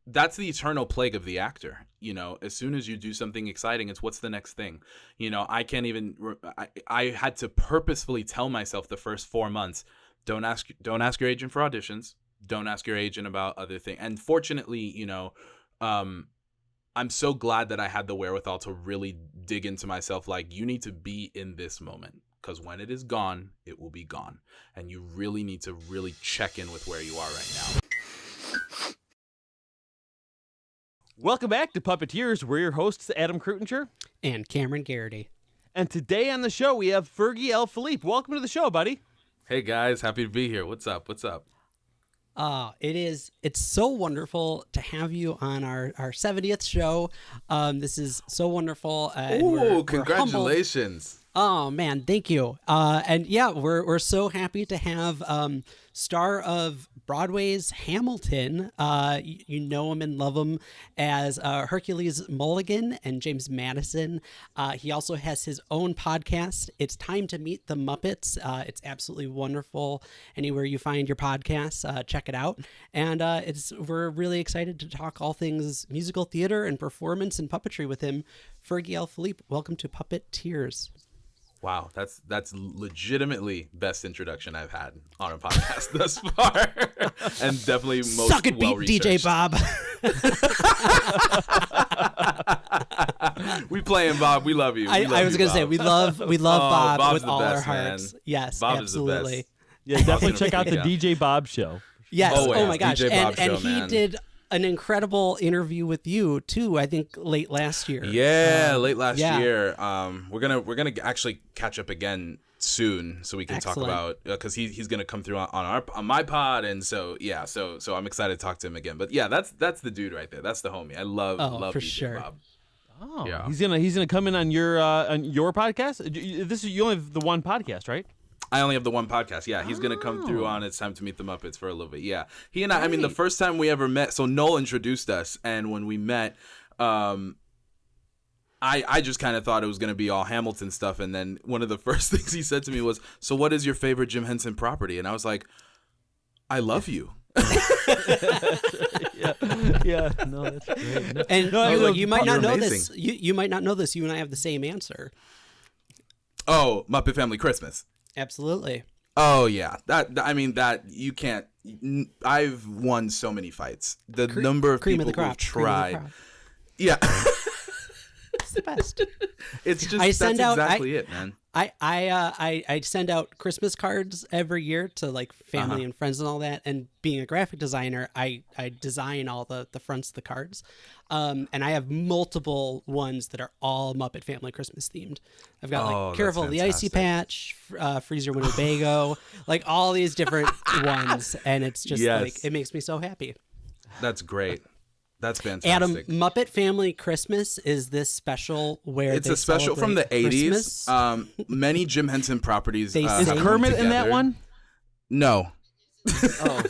That's the eternal plague of the actor. As soon as you do something exciting, it's what's the next thing. I can't even. I had to purposefully tell myself the first 4 months, don't ask your agent for auditions. Don't ask your agent about other things. And fortunately, I'm so glad that I had the wherewithal to really dig into myself. Like, you need to be in this moment, because when it is gone, it will be gone. And you really need to really check in with where you are right now. Welcome back to Puppeteers. We're your hosts, Adam Krutinger and Cameron Garrity. And today on the show, we have Fergie L Philippe. Welcome to the show, buddy. Hey, guys. Happy to be here. What's up? It's so wonderful to have you on our 70th show. This is so wonderful. Ooh, congratulations. Oh man, thank you. And yeah, we're so happy to have star of Broadway's Hamilton. You know him and love him as Hercules Mulligan and James Madison. He also has his own podcast. It's time to Meet the Muppets. It's absolutely wonderful. Anywhere you find your podcasts, check it out. And we're really excited to talk all things musical theater and performance and puppetry with him. Fergie L Philippe, welcome to Puppeteers. Wow, that's legitimately best introduction I've had on a podcast thus far, and definitely most Suck it, beat DJ Bob. We playing Bob. We love you. I was gonna say we love Bob Bob's with all best, our hearts. Man. Yes, Bob absolutely. Is the best. Yeah, definitely check out the DJ Bob show. Yes. Oh, oh my gosh. DJ Bob and show, he man. did an incredible interview with you too. I think late last year. Yeah, late last yeah. year. We're gonna actually catch up again soon, so we can talk about, because he's gonna come through on my pod, and so yeah, so I'm excited to talk to him again. But yeah, that's the dude right there. That's the homie. I love for DJ sure. Bob. Oh, yeah. He's gonna come in on your podcast. You only have the one podcast, right? I only have the one podcast. Yeah, he's going to come through on It's Time to Meet the Muppets for a little bit. Yeah. He and I mean, the first time we ever met, so Noel introduced us, and when we met, I just kind of thought it was going to be all Hamilton stuff, and then one of the first things he said to me was, "So what is your favorite Jim Henson property?" And I was like, "I love you." yeah, no, that's great. No. And you might not know amazing. this. You might not know this. You and I have the same answer. Oh, Muppet Family Christmas. Absolutely. Oh yeah, that you can't. I've won so many fights. The number of people who've tried. Yeah, it's the best. It's just that's exactly it, man. I send out Christmas cards every year to like family and friends and all that. And being a graphic designer, I design all the fronts of the cards. And I have multiple ones that are all Muppet Family Christmas themed. I've got like Careful the Icy Patch, Freezer Winnebago, like all these different ones. And it's just like, it makes me so happy. That's great. That's fantastic. Adam, Muppet Family Christmas is this special where it's a special from the 80s. Many Jim Henson properties. Is Kermit in that one? No. Oh.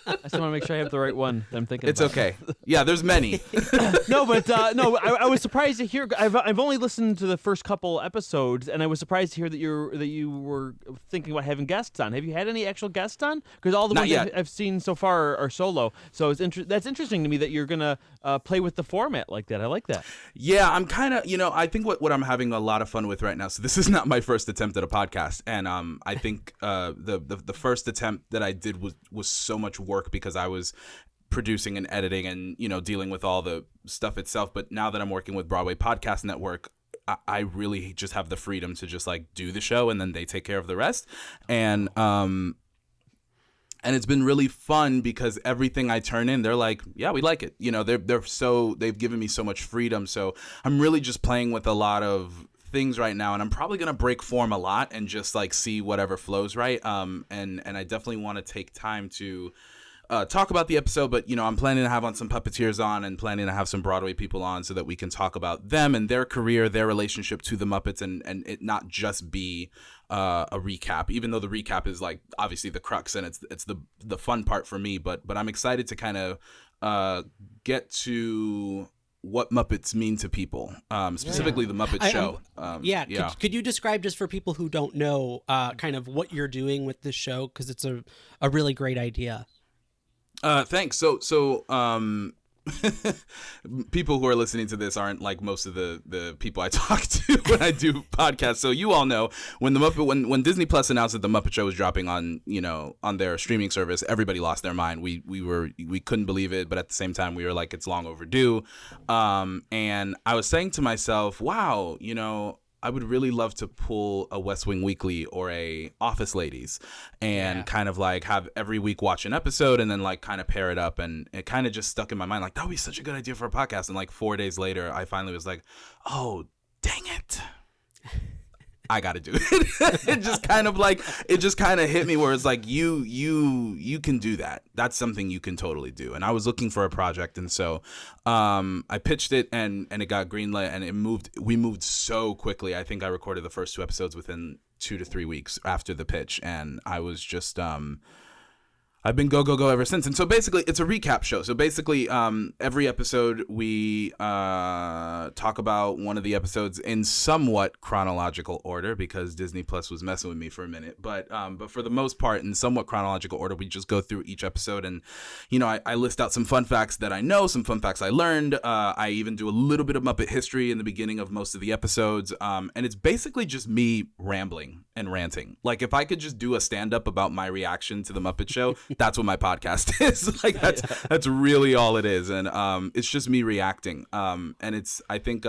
I just want to make sure I have the right one that I'm thinking It's about. okay. Yeah, there's many. I was surprised to hear. I've only listened to the first couple episodes, and I was surprised to hear that you were thinking about having guests on. Have you had any actual guests on? Because all the ones I've seen so far are solo. So that's interesting to me that you're gonna play with the format like that. I like that. Yeah, I'm kind of, I think what I'm having a lot of fun with right now. So this is not my first attempt at a podcast, and I think the first attempt that I did was so much work because I was producing and editing and dealing with all the stuff itself. But now that I'm working with Broadway Podcast Network, I really just have the freedom to just like do the show, and then they take care of the rest. And it's been really fun because everything I turn in, they're like, yeah, we like it. They've given me so much freedom. So I'm really just playing with a lot of things right now, and I'm probably gonna break form a lot and just like see whatever flows right. And I definitely want to take time to talk about the episode, but I'm planning to have on some puppeteers on, and planning to have some Broadway people on so that we can talk about them and their career, their relationship to the Muppets, and it not just be a recap, even though the recap is like obviously the crux and it's the fun part for me. But I'm excited to kind of get to what Muppets mean to people, specifically the Muppet Show. Could you describe, just for people who don't know, kind of what you're doing with this show, because it's a really great idea. Thanks. So, people who are listening to this aren't like most of the people I talk to when I do podcasts. So you all know when when Disney Plus announced that the Muppet Show was dropping on their streaming service, everybody lost their mind. We couldn't believe it, but at the same time we were like, it's long overdue. And I was saying to myself, wow, I would really love to pull a West Wing Weekly or a Office Ladies and kind of like have every week watch an episode and then like kind of pair it up. And it kind of just stuck in my mind, like, that would be such a good idea for a podcast. And like 4 days later, I finally was like, oh, dang it. I got to do it. It just kind of hit me where it's like, you can do that. That's something you can totally do. And I was looking for a project. And so I pitched it and it got greenlit and we moved so quickly. I think I recorded the first 2 episodes within 2 to 3 weeks after the pitch. And I was just, I've been go ever since. And so basically it's a recap show. So basically every episode we talk about one of the episodes in somewhat chronological order because Disney Plus was messing with me for a minute. But for the most part, in somewhat chronological order, we just go through each episode and, I list out some fun facts that I know, some fun facts I learned. I even do a little bit of Muppet history in the beginning of most of the episodes. And it's basically just me rambling and ranting. Like if I could just do a stand-up about my reaction to the Muppet Show, that's what my podcast is. Like that's really all it is. And it's just me reacting. And I think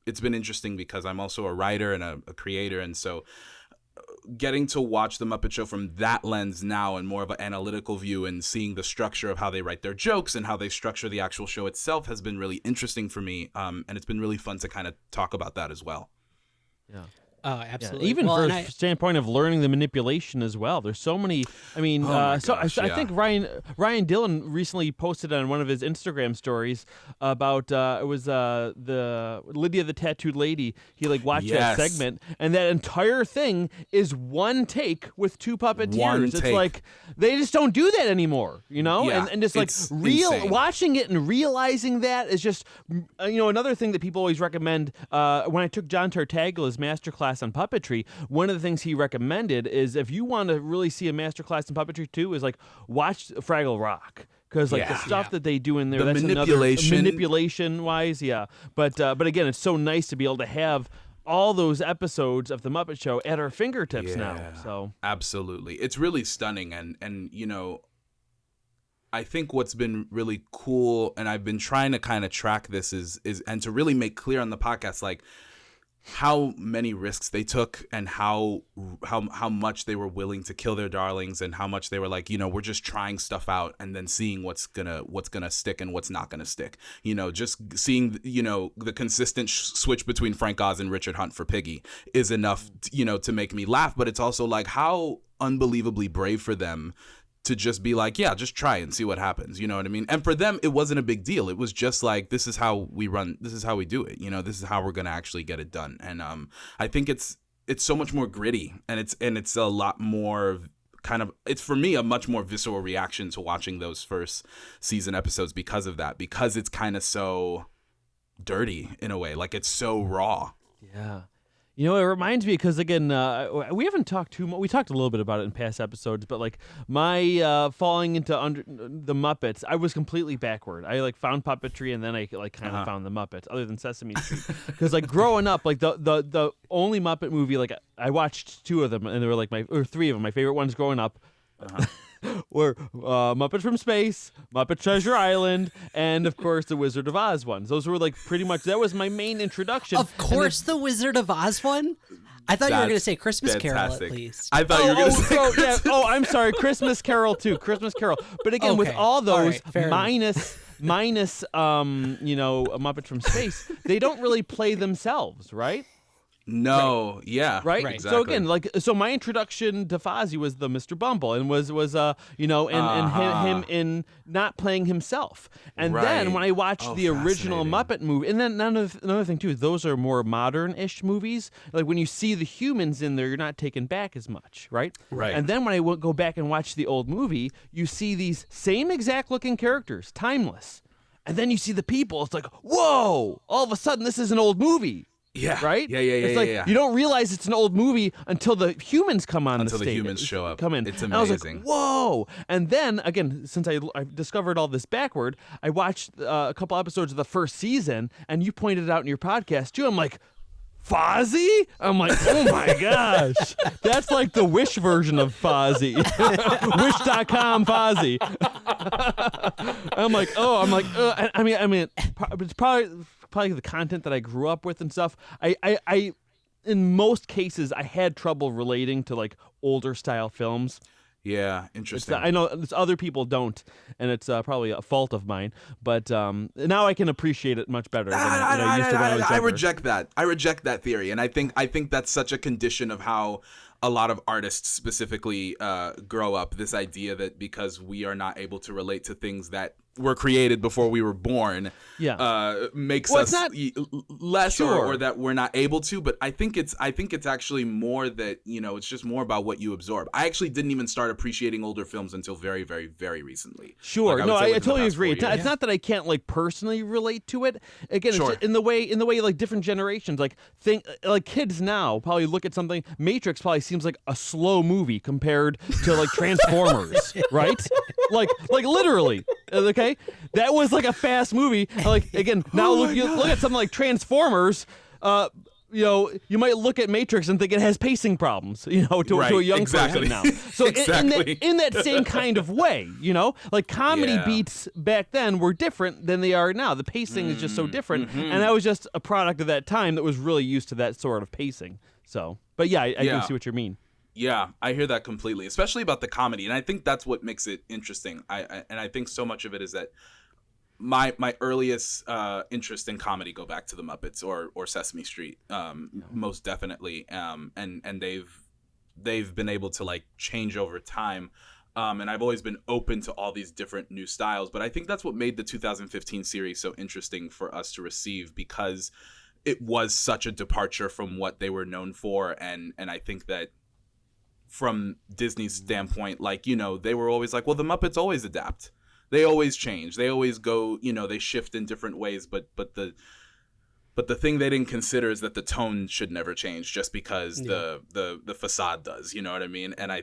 it's been interesting because I'm also a writer and a creator. And so getting to watch the Muppet Show from that lens now and more of an analytical view and seeing the structure of how they write their jokes and how they structure the actual show itself has been really interesting for me. And it's been really fun to kind of talk about that as well. Yeah. Oh, absolutely. Yeah. Even from a standpoint of learning the manipulation as well. There's so many. I mean, I think Ryan Dillon recently posted on one of his Instagram stories about it was the Lydia the Tattooed Lady. He watched that segment, and that entire thing is one take with 2 puppeteers. It's like they just don't do that anymore, Yeah, and just like watching it and realizing that is just another thing that people always recommend. When I took John Tartaglia's masterclass on puppetry, one of the things he recommended is if you want to really see a masterclass in puppetry too, is watch Fraggle Rock. Because the stuff that they do in there, that's manipulation wise, But again, it's so nice to be able to have all those episodes of the Muppet Show at our fingertips now. So absolutely, it's really stunning, and I think what's been really cool, and I've been trying to kind of track this is and to really make clear on the podcast, how many risks they took and how much they were willing to kill their darlings and how much they were like, we're just trying stuff out and then seeing what's gonna stick and what's not gonna stick. Just seeing, the consistent switch between Frank Oz and Richard Hunt for Piggy is enough, to make me laugh. But it's also how unbelievably brave for them to just be like, yeah, just try and see what happens. You know what I mean? And for them, it wasn't a big deal. It was just like, this is how we run. This is how we do it. This is how we're going to actually get it done. And I think it's so much more gritty and it's a lot more it's for me a much more visceral reaction to watching those first season episodes because of that, because it's kind of so dirty in a way. It's so raw. Yeah. It reminds me because, again, we haven't talked too much. We talked a little bit about it in past episodes, but, my falling into the Muppets, I was completely backward. I, found puppetry, and then I, kind of found the Muppets, other than Sesame Street. Because, growing up, the only Muppet movie, I watched 2 of them, and they were, or 3 of them. My favorite ones growing up. Were Muppets from Space, Muppet Treasure Island, and of course the Wizard of Oz ones. Those were pretty much, that was my main introduction. Of course, the Wizard of Oz one? I thought you were going to say Christmas Carol at least. I thought you were going to say Christmas. Yeah. Oh, I'm sorry, Christmas Carol too. Christmas Carol. But again, with all those, minus Muppet from Space, they don't really play themselves, right? No, right. Yeah, right. Exactly. So again, so my introduction to Fozzie was the Mr. Bumble, and was him in not playing himself. And then when I watched the original Muppet movie, and then another thing too, those are more modern-ish movies. When you see the humans in there, you're not taken back as much, right? Right. And then when I go back and watch the old movie, you see these same exact looking characters, timeless, and then you see the people. It's like, whoa! All of a sudden, this is an old movie. Yeah. Right? It's like yeah. you don't realize it's an old movie until the humans come on the stage. Until the humans show up. Come in. It's and I was amazing. like, whoa. And then, again, since I discovered all this backward, I watched a couple episodes of the first season, and you pointed it out in your podcast, too. I'm like, Fozzie? I'm like, oh my gosh. That's like the Wish version of Fozzie. Wish.com Fozzie. I'm like, I mean, it's probably the content that I grew up with and stuff. I in most cases, I had trouble relating to like older style films. Yeah, interesting. I know other people don't, and it's probably a fault of mine. But now I can appreciate it much better than I used to when I was younger. I reject that. I reject that theory, and I think that's such a condition of how a lot of artists specifically grow up. This idea that because we are not able to relate to things that were created before we were born, makes us less, or that we're not able to. But I think it's actually more that, it's just more about what you absorb. I actually didn't even start appreciating older films until very, very, very recently. Sure, I totally agree. It's not that I can't like personally relate to it. Again, sure. It's in the way like different generations like kids now probably look at something. Matrix probably seems like a slow movie compared to like Transformers, right? Like literally. Okay, that was like a fast movie. Like again, now look at something like Transformers. You might look at Matrix and think it has pacing problems. To a young person now. So in that same kind of way, like comedy beats back then were different than they are now. The pacing is just so different, and I was just a product of that time that was really used to that sort of pacing. So, but yeah, I do see what you mean. Yeah, I hear that completely, especially about the comedy, and I think that's what makes it interesting. I think so much of it is that my earliest interest in comedy go back to the Muppets or Sesame Street, most definitely, and they've been able to like change over time, and I've always been open to all these different new styles. But I think that's what made the 2015 series so interesting for us to receive, because it was such a departure from what they were known for, and I think that from Disney's standpoint, like, they were always like, well, the Muppets always adapt. They always change. They always go, they shift in different ways. But the thing they didn't consider is that the tone should never change just because the facade does. You know what I mean? And I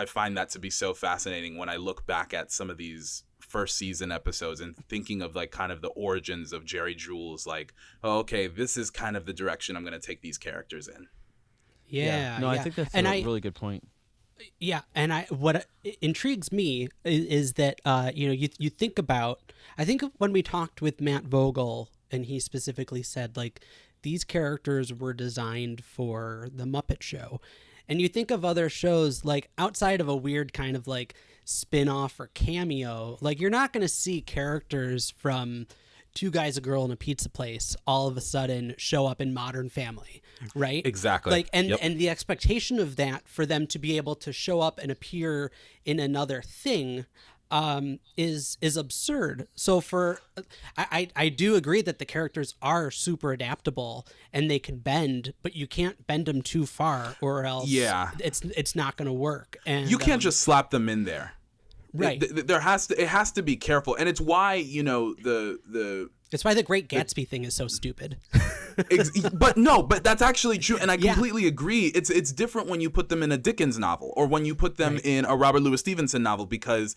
find that to be so fascinating when I look back at some of these first season episodes and thinking of like kind of the origins of Jerry Jules. Like, oh, okay, this is kind of the direction I'm going to take these characters in. I think that's a really good point. Yeah, and what intrigues me is that you think about. I think when we talked with Matt Vogel, and he specifically said like these characters were designed for the Muppet Show, and you think of other shows like outside of a weird kind of like spin-off or cameo, like you're not going to see characters from Two Guys, a Girl, and a Pizza Place all of a sudden show up in Modern Family, right? Exactly. Like, and the expectation of that for them to be able to show up and appear in another thing is absurd. So I do agree that the characters are super adaptable and they can bend, but you can't bend them too far or else it's not going to work. And you can't just slap them in there. Right. It has to be careful, and it's why it's why the Great Gatsby thing is so stupid. but that's actually true, and I completely agree. It's different when you put them in a Dickens novel or when you put them in a Robert Louis Stevenson novel, because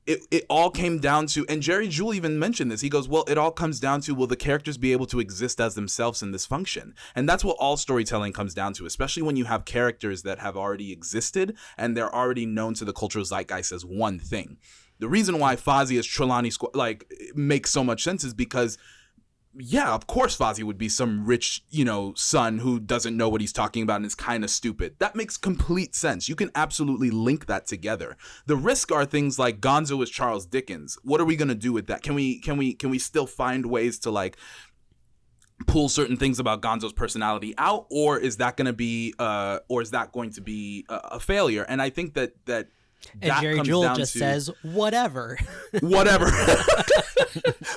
it all came down to, and Jerry Juhl even mentioned this, he goes, well, it all comes down to, will the characters be able to exist as themselves in this function? And that's what all storytelling comes down to, especially when you have characters that have already existed and they're already known to the cultural zeitgeist as one thing. The reason why Fozzie as Trelawney makes so much sense is because, yeah, of course Fozzie would be some rich, son who doesn't know what he's talking about and is kind of stupid. That makes complete sense. You can absolutely link that together. The risk are things like Gonzo as Charles Dickens. What are we going to do with that? Can we still find ways to like pull certain things about Gonzo's personality out, or is that going to be a failure? And I think that and Jerry Juhl just says whatever.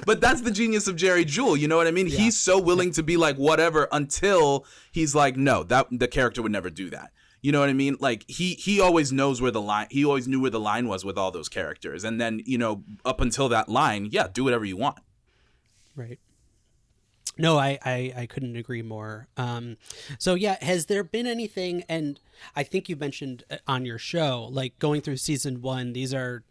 But that's the genius of Jerry Juhl, you know what I mean? Yeah. He's so willing to be like whatever until he's like, no, that the character would never do that. You know what I mean? Like he always knows where the line, he always knew where the line was with all those characters. And then, up until that line, do whatever you want. Right. No, I couldn't agree more. So yeah, has there been anything, and I think you mentioned on your show, like going through season 1, these are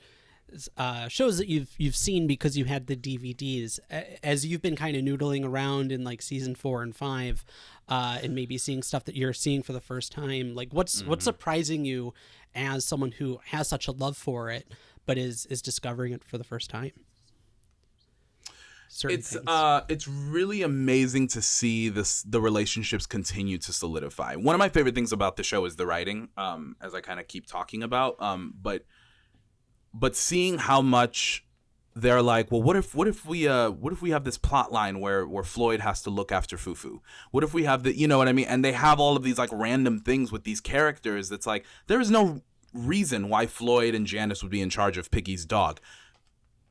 shows that you've seen because you had the DVDs. As you've been kind of noodling around in like season 4 and 5, and maybe seeing stuff that you're seeing for the first time, like what's surprising you as someone who has such a love for it, but is discovering it for the first time? It's really amazing to see the relationships continue to solidify. One of my favorite things about the show is the writing, as I kind of keep talking about. But seeing how much they're like, well, what if we have this plot line where Floyd has to look after Fufu? What if we have the, you know what I mean? And they have all of these like random things with these characters. That's like, there is no reason why Floyd and Janice would be in charge of Piggy's dog.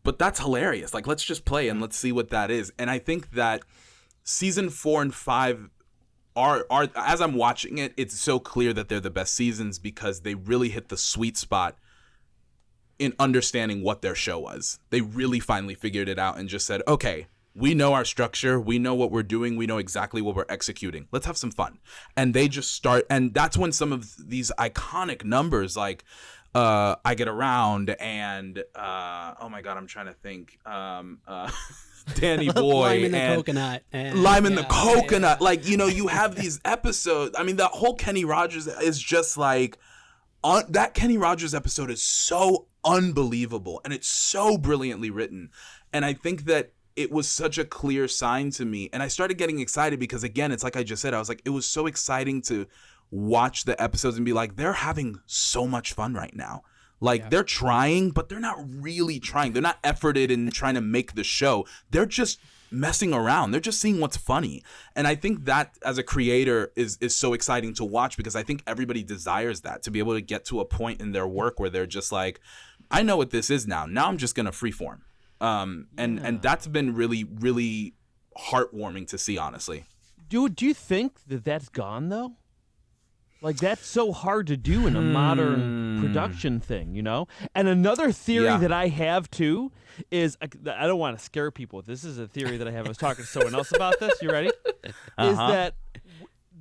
But that's hilarious. Like, let's just play and let's see what that is. And I think that season 4 and 5 are as I'm watching it, it's so clear that they're the best seasons because they really hit the sweet spot in understanding what their show was. They really finally figured it out and just said, okay, we know our structure. We know what we're doing. We know exactly what we're executing. Let's have some fun. And they just start. And that's when some of these iconic numbers like I Get Around and oh my God, I'm trying to think. Danny Boy Lime in the and Coconut. Lime in the Coconut. Yeah. Like, you know, you have these episodes. I mean, that whole Kenny Rogers is just like, that Kenny Rogers episode is so unbelievable and it's so brilliantly written. And I think that it was such a clear sign to me. And I started getting excited because, again, it's like I just said, I was like, it was so exciting to watch the episodes and be like, they're having so much fun right now. Like, they're trying, but they're not really trying. They're not efforted in trying to make the show. They're just messing around. They're just seeing what's funny. And I think that as a creator is so exciting to watch because I think everybody desires that, to be able to get to a point in their work where they're just like, I know what this is now. Now I'm just going to freeform. And that's been really, really heartwarming to see, honestly. Do you think that that's gone, though? Like, that's so hard to do in a modern production thing, you know? And another theory that I have, too, is, I don't want to scare people. This is a theory that I have. I was talking to someone else about this. You ready? Is that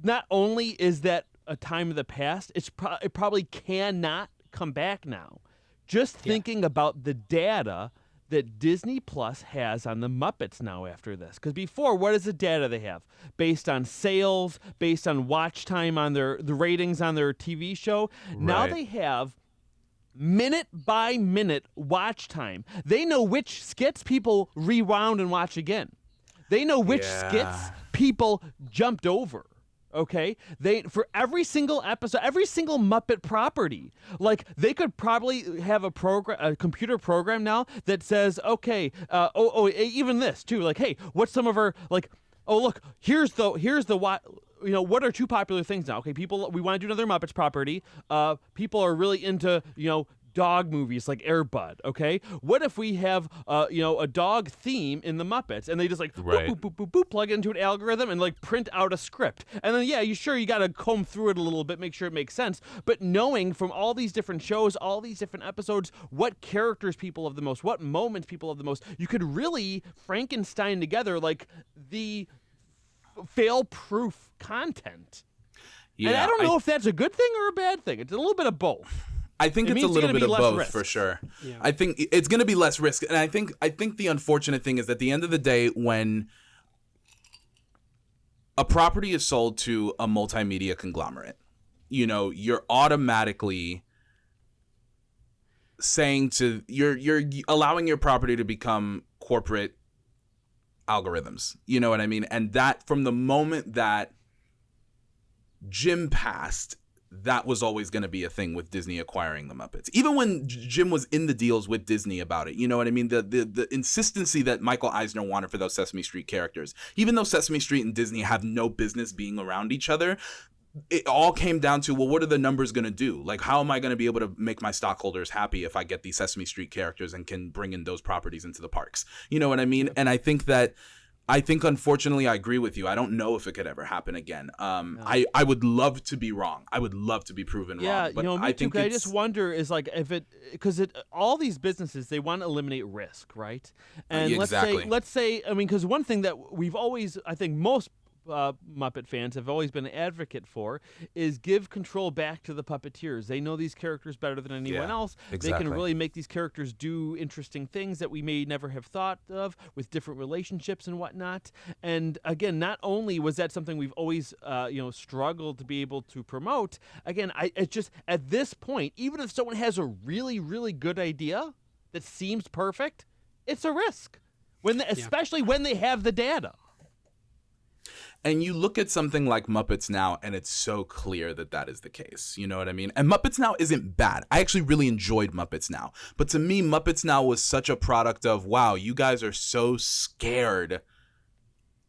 not only is that a time of the past, it probably cannot come back now. Just thinking about the data that Disney Plus has on the Muppets now after this. Because before, what is the data they have? Based on sales, based on watch time on the ratings on their TV show. Right. Now they have minute by minute watch time. They know which skits people rewound and watch again. They know which skits people jumped over. Okay, for every single episode, every single Muppet property, like they could probably have a computer program now that says, okay, even this too, like, hey, what's some of our, like, oh look, here's the what, you know, what are 2 popular things now? Okay, we want to do another Muppets property. People are really into, you know, dog movies like Air Bud, okay? What if we have a dog theme in the Muppets and they just like boop, boop, boop, boop, boop, plug it into an algorithm and like print out a script. And then you got to comb through it a little bit, make sure it makes sense. But knowing from all these different shows, all these different episodes, what characters people love the most, what moments people love the most, you could really Frankenstein together like the fail-proof content. Yeah, and I don't know if that's a good thing or a bad thing. It's a little bit of both. I think it's a little bit of both risk. For sure. Yeah. I think it's going to be less risk. And I think the unfortunate thing is at the end of the day, when a property is sold to a multimedia conglomerate, you know, you're automatically you're allowing your property to become corporate algorithms. You know what I mean? And that from the moment that Jim passed, that was always going to be a thing with Disney acquiring the Muppets. Even when Jim was in the deals with Disney about it, you know what I mean? The insistency that Michael Eisner wanted for those Sesame Street characters, even though Sesame Street and Disney have no business being around each other, it all came down to, well, what are the numbers going to do? Like, how am I going to be able to make my stockholders happy if I get these Sesame Street characters and can bring in those properties into the parks? You know what I mean? And I think that I think, unfortunately, I agree with you. I don't know if it could ever happen again. I would love to be wrong. I would love to be proven wrong. But me I too. think I just wonder is like if it because all these businesses, they want to eliminate risk, right? And exactly. let's say I mean, because one thing that we've always, I think most Muppet fans have always been an advocate for is give control back to the puppeteers. They know these characters better than anyone else. Exactly. They can really make these characters do interesting things that we may never have thought of with different relationships and whatnot. And again, not only was that something we've always struggled to be able to promote, again, it's just at this point, even if someone has a really, really good idea that seems perfect, it's a risk. Especially when they have the data. And you look at something like Muppets Now, and it's so clear that that is the case. You know what I mean? And Muppets Now isn't bad. I actually really enjoyed Muppets Now. But to me, Muppets Now was such a product of, wow, you guys are so scared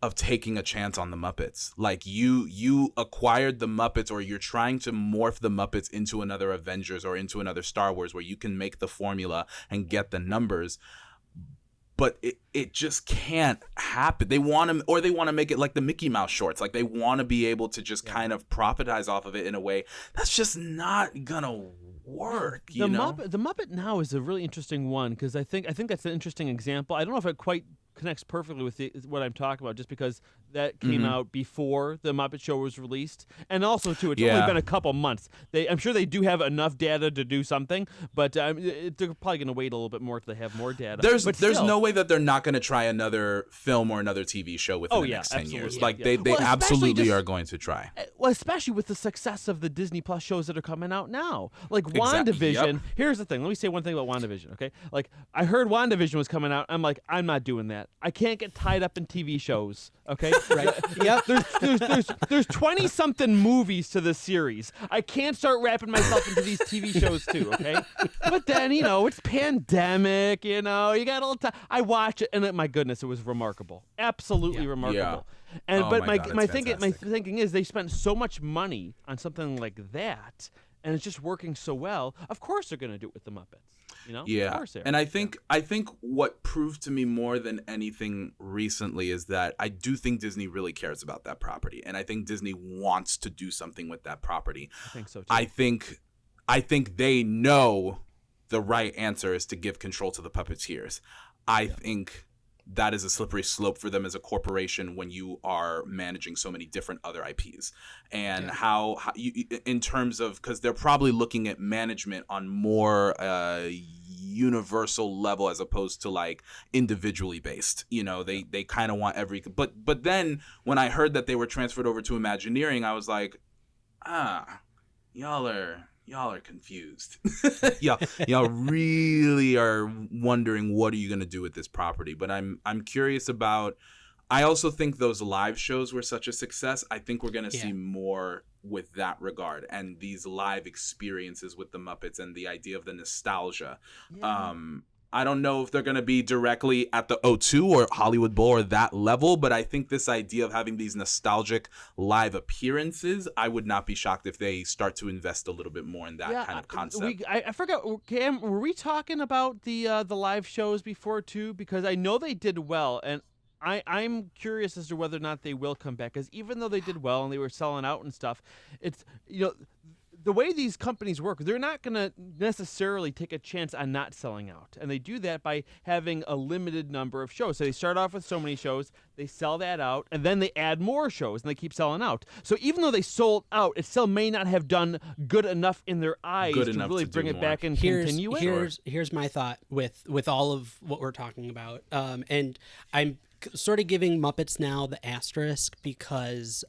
of taking a chance on the Muppets. Like, you acquired the Muppets, or you're trying to morph the Muppets into another Avengers or into another Star Wars where you can make the formula and get the numbers. But it just can't happen. They want to make it like the Mickey Mouse shorts. Like, they want to be able to just kind of profitize off of it in a way that's just not gonna work. The Muppet Now is a really interesting one because I think that's an interesting example. I don't know if it quite connects perfectly with what I'm talking about, just because that came out before the Muppet Show was released, and also too, it's only been a couple months. I'm sure they do have enough data to do something, but they're probably going to wait a little bit more till they have more data. There's no way that they're not going to try another film or another TV show within the next 10 years. Like they absolutely are going to try. Well, especially with the success of the Disney Plus shows that are coming out now, like WandaVision. Here's the thing. Let me say one thing about WandaVision. Okay, like I heard WandaVision was coming out. I'm like, I'm not doing that. I can't get tied up in TV shows. Okay, right? Yep. There's 20-something movies to this series. I can't start wrapping myself into these TV shows too. Okay, but then it's pandemic. You got a little time. I watch it, and my goodness, it was remarkable. Absolutely remarkable. Yeah. And my thinking is they spent so much money on something like that, and it's just working so well. Of course, they're going to do it with the Muppets. Yeah, of course and I think what proved to me more than anything recently is that I do think Disney really cares about that property, and I think Disney wants to do something with that property. I think so too. I think they know the right answer is to give control to the puppeteers. I think that is a slippery slope for them as a corporation when you are managing so many different other IPs, and how you, in terms of, because they're probably looking at management on more universal level as opposed to like individually based. They kind of want but then when I heard that they were transferred over to Imagineering, I was like, y'all are confused. y'all really are wondering what are you going to do with this property. But I'm curious about, I also think those live shows were such a success. I think we're going to see more with that regard, and these live experiences with the Muppets and the idea of the nostalgia. I don't know if they're going to be directly at the O2 or Hollywood Bowl or that level, but I think this idea of having these nostalgic live appearances, I would not be shocked if they start to invest a little bit more in that kind of concept. I forgot, Cam, were we talking about the live shows before too? Because I know they did well, and I'm curious as to whether or not they will come back, because even though they did well and they were selling out and stuff, it's the way these companies work, they're not going to necessarily take a chance on not selling out. And they do that by having a limited number of shows. So they start off with so many shows, they sell that out, and then they add more shows, and they keep selling out. So even though they sold out, it still may not have done good enough in their eyes to really bring it back and continue it. Here's my thought with all of what we're talking about. And I'm sort of giving Muppets Now the asterisk because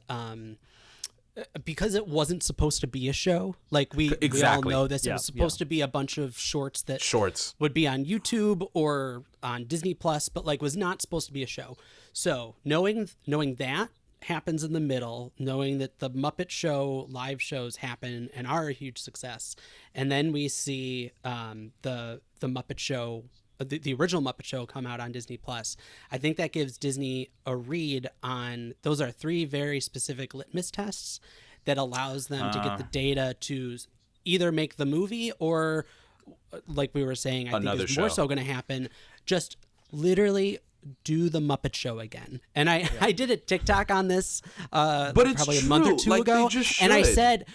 it wasn't supposed to be a show. Like we all know this. It was supposed to be a bunch of shorts that would be on YouTube or on Disney Plus, but like was not supposed to be a show. So knowing that happens in the middle, knowing that the Muppet Show live shows happen and are a huge success, and then we see the Muppet Show, the original Muppet Show, come out on Disney Plus. I think that gives Disney a read on, those are 3 very specific litmus tests that allows them to get the data to either make the movie or, like we were saying, I think is more so going to happen, just literally do the Muppet Show again. And I did a TikTok on this but it's probably true. a month or two ago. And I said,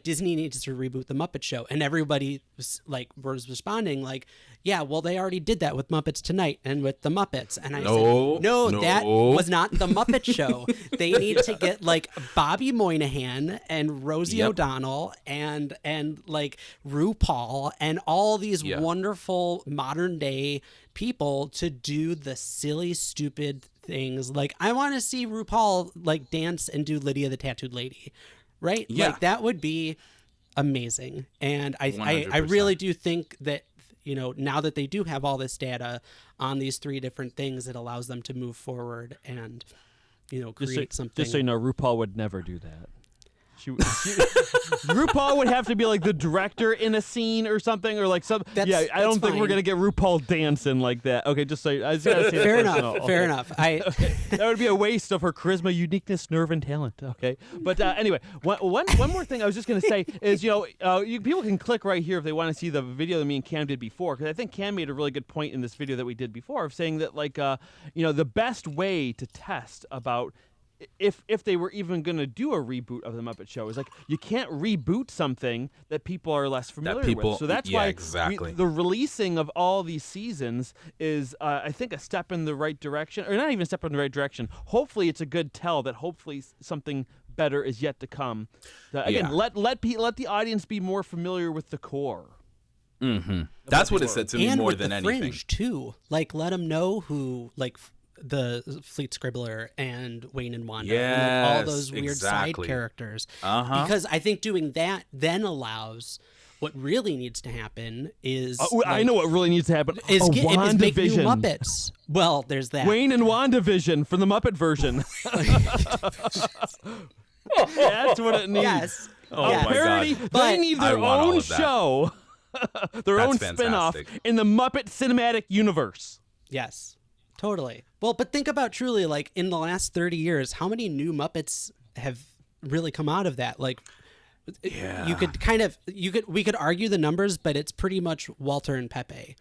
Disney needs to reboot the Muppet Show. And everybody was responding like, yeah, well, they already did that with Muppets Tonight and with the Muppets. And I said, no, that was not the Muppet Show. They need to get like Bobby Moynihan and Rosie O'Donnell and like RuPaul and all these wonderful modern day people to do the silly, stupid things. Like, I want to see RuPaul like dance and do Lydia the Tattooed Lady, right? Yeah. Like, that would be amazing. And I really do think that, now that they do have all this data on these 3 different things, it allows them to move forward and, create something. Just so you know, RuPaul would never do that. RuPaul would have to be like the director in a scene or something, or like some. I don't think we're gonna get RuPaul dancing like that. Okay, just so I just gotta say fair that. enough. Fair enough. That would be a waste of her charisma, uniqueness, nerve, and talent. Okay, but anyway, one more thing I was just gonna say is people can click right here if they want to see the video that me and Cam did before, because I think Cam made a really good point in this video that we did before of saying that the best way to test about if they were even going to do a reboot of the Muppet Show is like, you can't reboot something that people are less familiar with. So that's why the releasing of all these seasons is, I think, a step in the right direction, or not even a step in the right direction. Hopefully, it's a good tell that hopefully something better is yet to come. Again, let the audience be more familiar with the core. Mm-hmm. That's what it said to me more than anything. And with the fringe too, like let them know who like the Fleet Scribbler and Wayne and Wanda, and like all those weird side characters. Because I think doing that then allows. What really needs to happen is I know what really needs to happen is make new Muppets. Well, there's that Wayne and WandaVision for the Muppet version. That's what it needs. Yes. Oh my parody. God. They need their own show, their own spin-off in the Muppet Cinematic Universe. Yes, totally. Well, but think about truly, like, in the last 30 years, how many new Muppets have really come out of that? Like, we could argue the numbers, but it's pretty much Walter and Pepe,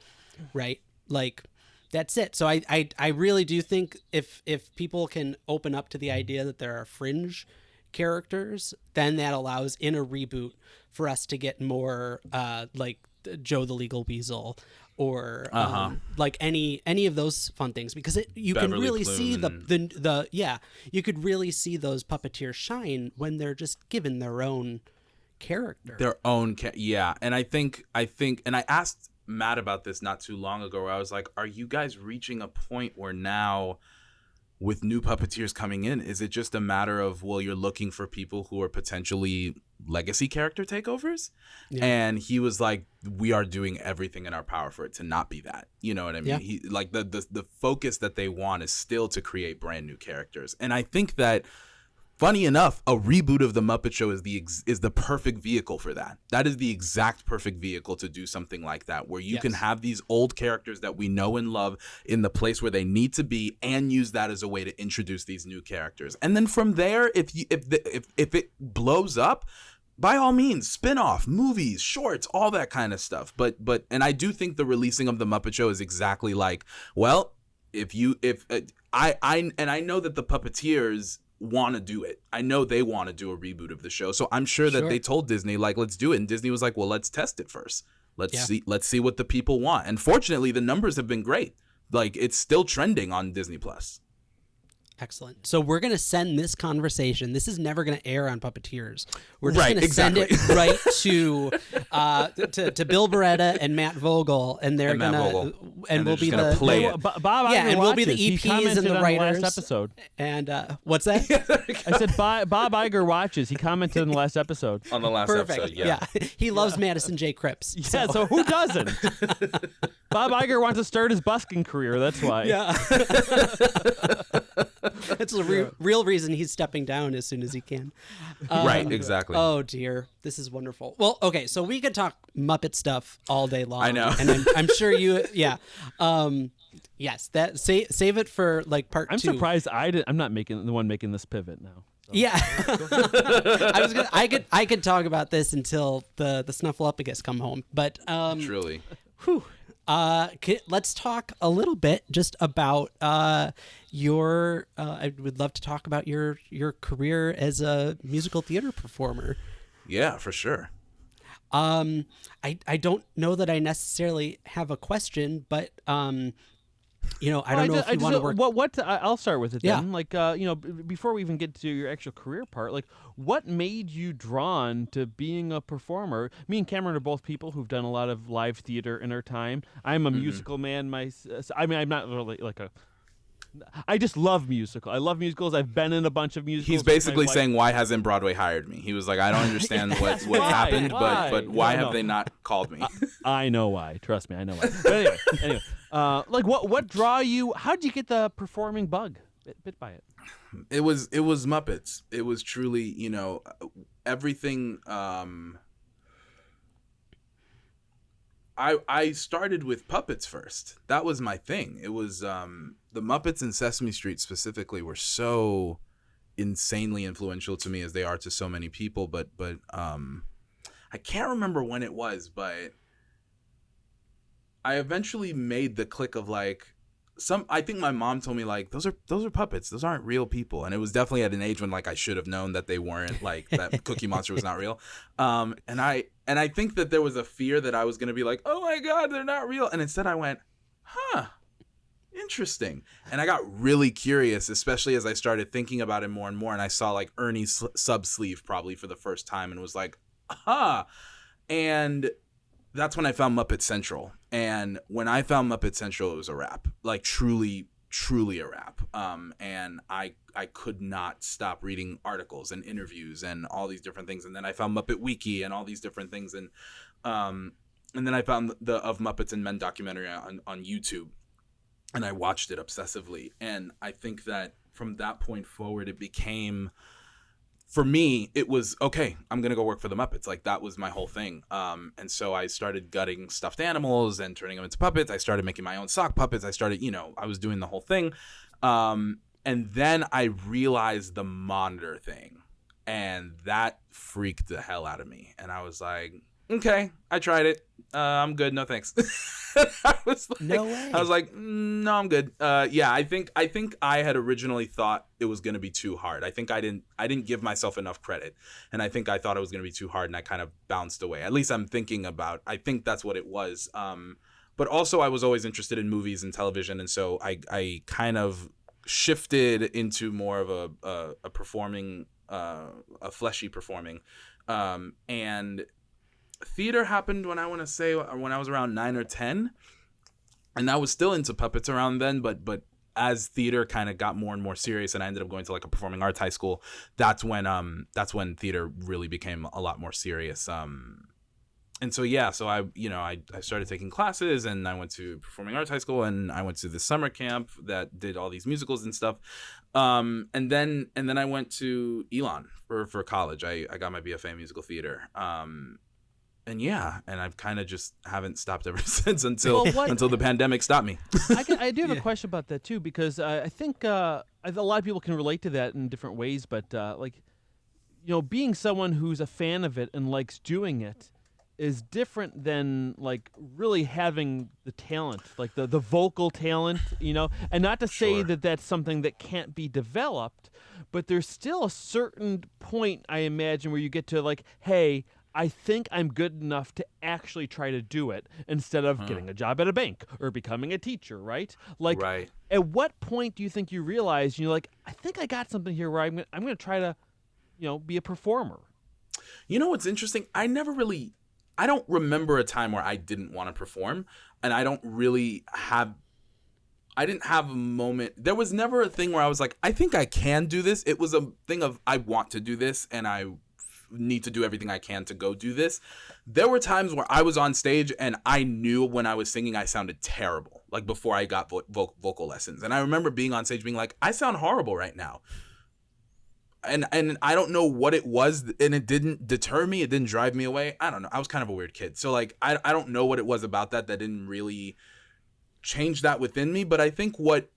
right? Like, that's it. So I really do think if people can open up to the idea that there are fringe characters, then that allows in a reboot for us to get more like Joe the Legal Weasel or like any of those fun things, because you can really see you could really see those puppeteers shine when they're just given their own character, and I think and I asked Matt about this not too long ago, where I was like, are you guys reaching a point where now with new puppeteers coming in, is it just a matter of, well, you're looking for people who are potentially legacy character takeovers? And he was like, we are doing everything in our power for it to not be that. You know what I mean? He like the focus that they want is still to create brand new characters. And I think that, funny enough, a reboot of the Muppet Show is the perfect vehicle for that. That is the exact perfect vehicle to do something like that, where you can have these old characters that we know and love in the place where they need to be, and use that as a way to introduce these new characters. And then from there, if it blows up, by all means, spin-off, movies, shorts, all that kind of stuff. But I do think the releasing of the Muppet Show is exactly like, well, I know that the Puppeteers want to do it. I know they want to do a reboot of the show. So I'm sure that they told Disney, like, let's do it. And Disney was like, well, let's test it first. Let's see what the people want. And fortunately, the numbers have been great. Like, it's still trending on Disney Plus. Excellent. So we're going to send this conversation. This is never going to air on Puppeteers. We're just going to send it right to Bill Beretta and Matt Vogel, and they're going to and we'll be the play it. Bob Iger and we'll be the watches. EPs and the writers. On the last episode. And what's that? I said Bob Iger watches. He commented in the last episode. On the last episode, yeah. He loves Madison J. Cripps. Yeah, so who doesn't? Bob Iger wants to start his busking career. That's why. Yeah. That's the real reason he's stepping down as soon as he can. Right, exactly. Oh, dear. This is wonderful. Well, okay, so we could talk Muppet stuff all day long. I know. And I'm sure you, yes, that save it for like part 2. I'm surprised I'm not the one making this pivot now. So. Yeah. I could talk about this until the Snuffleupagus come home. But truly. Whew. Let's talk a little bit just about your. I would love to talk about your career as a musical theater performer. Yeah, for sure. I don't know that I necessarily have a question, but you know, I don't know if you want to work. I'll start with it Yeah. then. Like, you know, before we even get to your actual career part, like, what made you drawn to being a performer? Me and Cameron are both people who've done a lot of live theater in our time. I'm a musical man. I mean, I'm not really like a. I just love musical. I love musicals. I've been in a bunch of musicals. He's basically saying, why hasn't Broadway hired me? He was like, I don't understand what's happened, but why have they not called me? I know why. Trust me, I know why. But anyway, like what draw you? How did you get the performing bug? Bit by it. It was Muppets. It was truly, you know, everything. I started with puppets first. That was my thing. It was the Muppets and Sesame Street specifically were so insanely influential to me, as they are to so many people. But I can't remember when it was, but I eventually made the click of like I think my mom told me like those are puppets. Those aren't real people. And it was definitely at an age when like I should have known that they weren't, like that Cookie Monster was not real. And I think that there was a fear that I was going to be like, oh my God, they're not real. And instead I went, interesting. And I got really curious, especially as I started thinking about it more and more. And I saw like Ernie's sub sleeve probably for the first time and was like, and that's when I found Muppet Central. And when I found Muppet Central, it was a wrap, like truly a wrap. And I could not stop reading articles and interviews and all these different things. And then I found Muppet Wiki and all these different things. And then I found the Of Muppets and Men documentary on YouTube, and I watched it obsessively. And I think that from that point forward, it became, for me, it was, okay, I'm going to go work for the Muppets. Like, that was my whole thing. And so I started gutting stuffed animals and turning them into puppets. I started making my own sock puppets. I started, I was doing the whole thing. And then I realized the monitor thing, and that freaked the hell out of me. And I was like, okay, I tried it. I'm good. No, thanks. I was like, no way. I was like, no, I'm good. Yeah, I think I had originally thought it was going to be too hard. I think I didn't give myself enough credit, and I think I thought it was going to be too hard, and I kind of bounced away. At least I think that's what it was. But also I was always interested in movies and television, and so I kind of shifted into more of a performing, a fleshy performing, and theater happened when I was around 9 or 10, and I was still into puppets around then, but as theater kind of got more and more serious and I ended up going to like a performing arts high school, that's when theater really became a lot more serious. And so I started taking classes, and I went to performing arts high school, and I went to the summer camp that did all these musicals and stuff. And then I went to Elon for college. I got my BFA in musical theater. And I've kind of just haven't stopped ever since until the pandemic stopped me. I do have a question about that too, because I think a lot of people can relate to that in different ways. But being someone who's a fan of it and likes doing it is different than like really having the talent, like the vocal talent, And not to say Sure. that that's something that can't be developed, but there's still a certain point, I imagine, where you get to like, hey, I think I'm good enough to actually try to do it instead of getting a job at a bank or becoming a teacher, right? Like, Right. At what point do you think you realize, you're like, I think I got something here where I'm going to try to, be a performer? You know what's interesting? I don't remember a time where I didn't want to perform, and I didn't have a moment. There was never a thing where I was like, I think I can do this. It was a thing of, I want to do this, and I need to do everything I can to go do this. There were times where I was on stage and I knew when I was singing I sounded terrible, like before I got vocal lessons. And I remember being on stage being like, I sound horrible right now. And I don't know what it was, and it didn't deter me. It didn't drive me away. I don't know. I was kind of a weird kid. So like, I don't know what it was about that didn't really change that within me. But I think what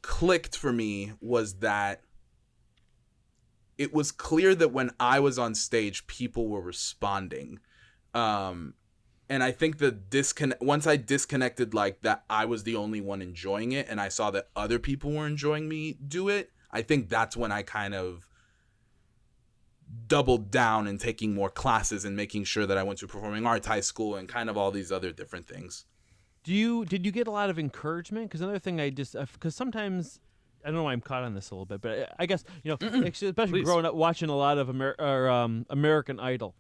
clicked for me was that it was clear that when I was on stage, people were responding. And I think the once I disconnected like that I was the only one enjoying it and I saw that other people were enjoying me do it, I think that's when I kind of doubled down in taking more classes and making sure that I went to performing arts high school and kind of all these other different things. Did you get a lot of encouragement? Because another thing because sometimes, I don't know why I'm caught on this a little bit, but I guess, especially growing up watching a lot of American Idol,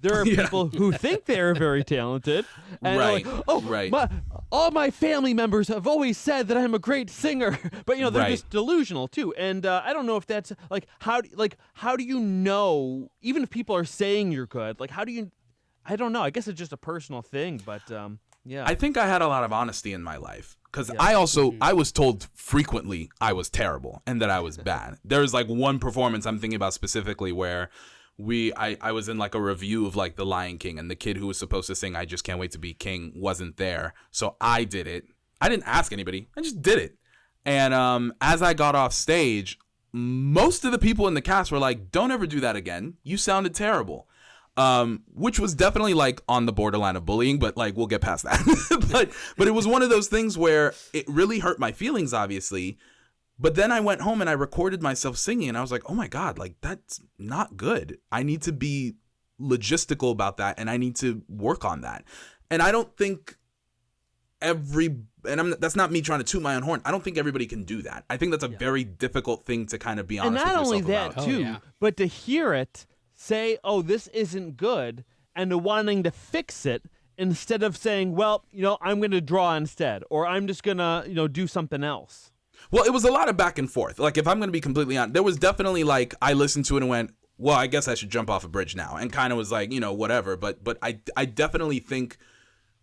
there are people who think they're very talented. And right. Like, right. All my family members have always said that I'm a great singer, but they're just delusional too. And I don't know if that's how do you know, even if people are saying you're good, how do you, I don't know. I guess it's just a personal thing, but yeah. I think I had a lot of honesty in my life. Because I was told frequently I was terrible and that I was bad. There was one performance I'm thinking about specifically where I was in a review of The Lion King, and the kid who was supposed to sing I Just Can't Wait to Be King wasn't there. So I did it. I didn't ask anybody. I just did it. And as I got off stage, most of the people in the cast were like, don't ever do that again. You sounded terrible. Which was definitely on the borderline of bullying, but we'll get past that. but it was one of those things where it really hurt my feelings, obviously. But then I went home and I recorded myself singing, and I was like, oh my God, that's not good. I need to be logistical about that, and I need to work on that. And I don't think that's not me trying to toot my own horn. I don't think everybody can do that. I think that's a very difficult thing to kind of be honest with yourself about. And not only that, too, but to hear it, say, oh, this isn't good, and to wanting to fix it instead of saying, well, I'm going to draw instead, or I'm just going to, do something else. Well, it was a lot of back and forth. If I'm going to be completely honest, there was definitely I listened to it and went, well, I guess I should jump off a bridge now, and kind of was whatever. But I definitely think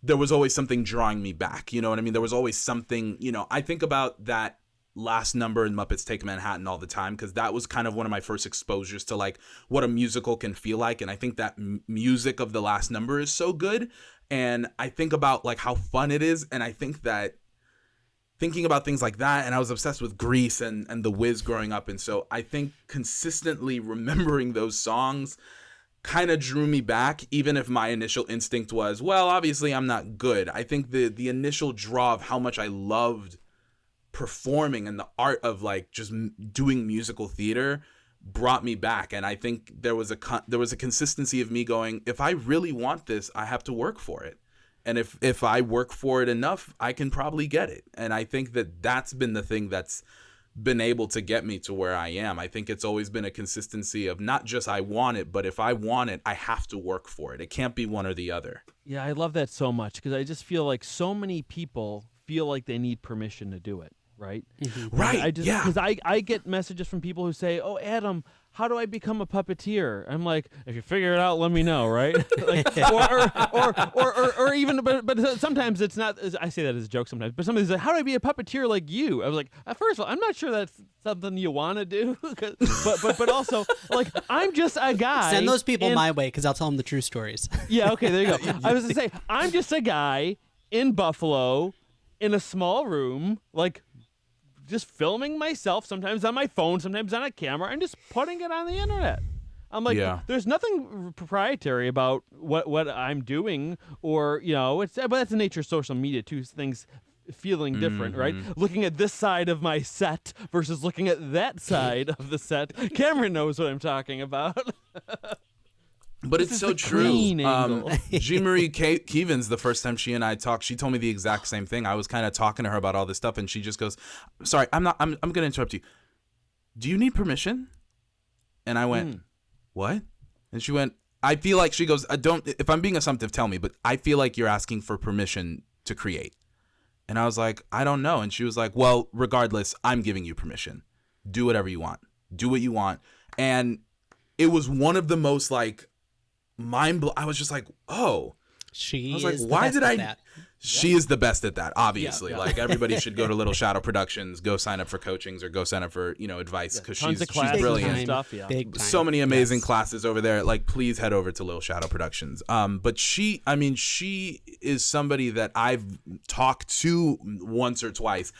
there was always something drawing me back. You know what I mean? There was always something, I think about that last number in Muppets Take Manhattan all the time, because that was kind of one of my first exposures to what a musical can feel like. And I think that music of the last number is so good. And I think about how fun it is. And I think that thinking about things like that, and I was obsessed with Grease and The Wiz growing up. And so I think consistently remembering those songs kind of drew me back, even if my initial instinct was, well, obviously I'm not good. I think the initial draw of how much I loved performing and the art of just doing musical theater brought me back. And I think there was a consistency of me going, if I really want this, I have to work for it. And if I work for it enough, I can probably get it. And I think that's been the thing that's been able to get me to where I am. I think it's always been a consistency of not just I want it, but if I want it, I have to work for it. It can't be one or the other. Yeah, I love that so much, because I just feel like so many people feel like they need permission to do it. Right? Mm-hmm. Right. Because I get messages from people who say, oh, Adam, how do I become a puppeteer? I'm like, if you figure it out, let me know, right? or even, but sometimes it's not, I say that as a joke sometimes, but somebody's like, how do I be a puppeteer like you? I was like, first of all, I'm not sure that's something you want to do, but also, I'm just a guy. Send those people my way, because I'll tell them the true stories. Yeah, okay, there you go. I was going to say, I'm just a guy in Buffalo in a small room, just filming myself, sometimes on my phone, sometimes on a camera, and just putting it on the internet. I'm like, there's nothing proprietary about what I'm doing, or but that's the nature of social media too. Things feeling different, right? Looking at this side of my set versus looking at that side of the set. Cameron knows what I'm talking about. But it's so true. Jean-Marie Kevins, the first time she and I talked, she told me the exact same thing. I was kind of talking to her about all this stuff, and she just goes, sorry, I'm going to interrupt you. Do you need permission? And I went, what? And she went, I feel like, she goes, if I'm being assumptive, tell me, but I feel like you're asking for permission to create. And I was like, I don't know. And she was like, well, regardless, I'm giving you permission. Do whatever you want. Do what you want. And it was one of the most I was just like, oh. She I was like, is why the best did at that. She is the best at that, obviously. Yeah. Everybody should go to Little Shadow Productions, go sign up for coachings, or go sign up for advice, because Tons of she's classes brilliant. and stuff. Yeah, Big time. So many amazing classes over there. Please head over to Little Shadow Productions. But she is somebody that I've talked to once or twice.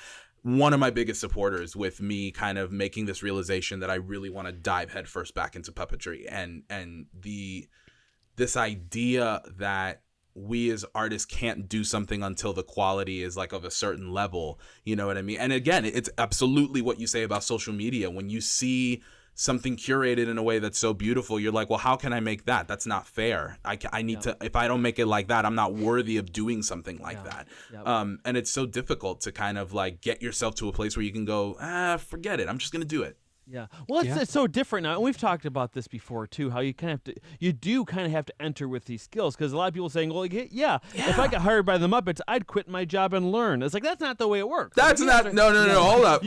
One of my biggest supporters with me kind of making this realization that I really want to dive headfirst back into puppetry, and this idea that we as artists can't do something until the quality is like of a certain level. You know what I mean? And again, it's absolutely what you say about social media. When you see something curated in a way that's so beautiful, you're like, well, how can I make that? That's not fair. I need to, if I don't make it like that, I'm not worthy of doing something like that. And it's so difficult to kind of like get yourself to a place where you can go, forget it. I'm just going to do it. Yeah. Well, it's so different now. And we've talked about this before too, how you do kind of have to enter with these skills, because a lot of people saying, well, if I got hired by the Muppets, I'd quit my job and learn. It's like, that's not the way it works. That's not, no, hold up.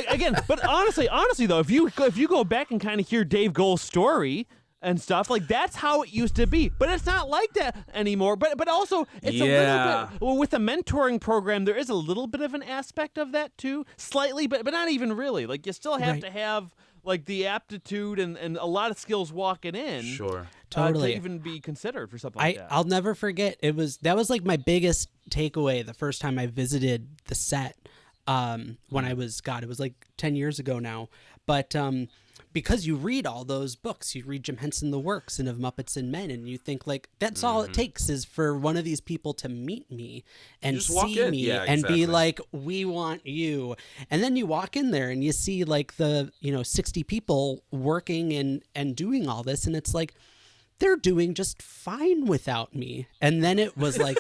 Again, but honestly though, if you go back and kind of hear Dave Goelz's story and stuff, like that's how it used to be, but it's not like that anymore. But also it's a little bit, well, with the mentoring program, there is a little bit of an aspect of that too, slightly, but not even really. Like you still have to have like the aptitude and a lot of skills walking in, totally, to even be considered for something like that. I'll never forget. That was like my biggest takeaway the first time I visited the set, when it was like 10 years ago now, but because you read all those books, you read Jim Henson The Works and Of Muppets and Men, and you think like that's all it takes is for one of these people to meet me and see me and be like, we want you. And then you walk in there and you see like the 60 people working and doing all this, and it's like they're doing just fine without me. And then it was like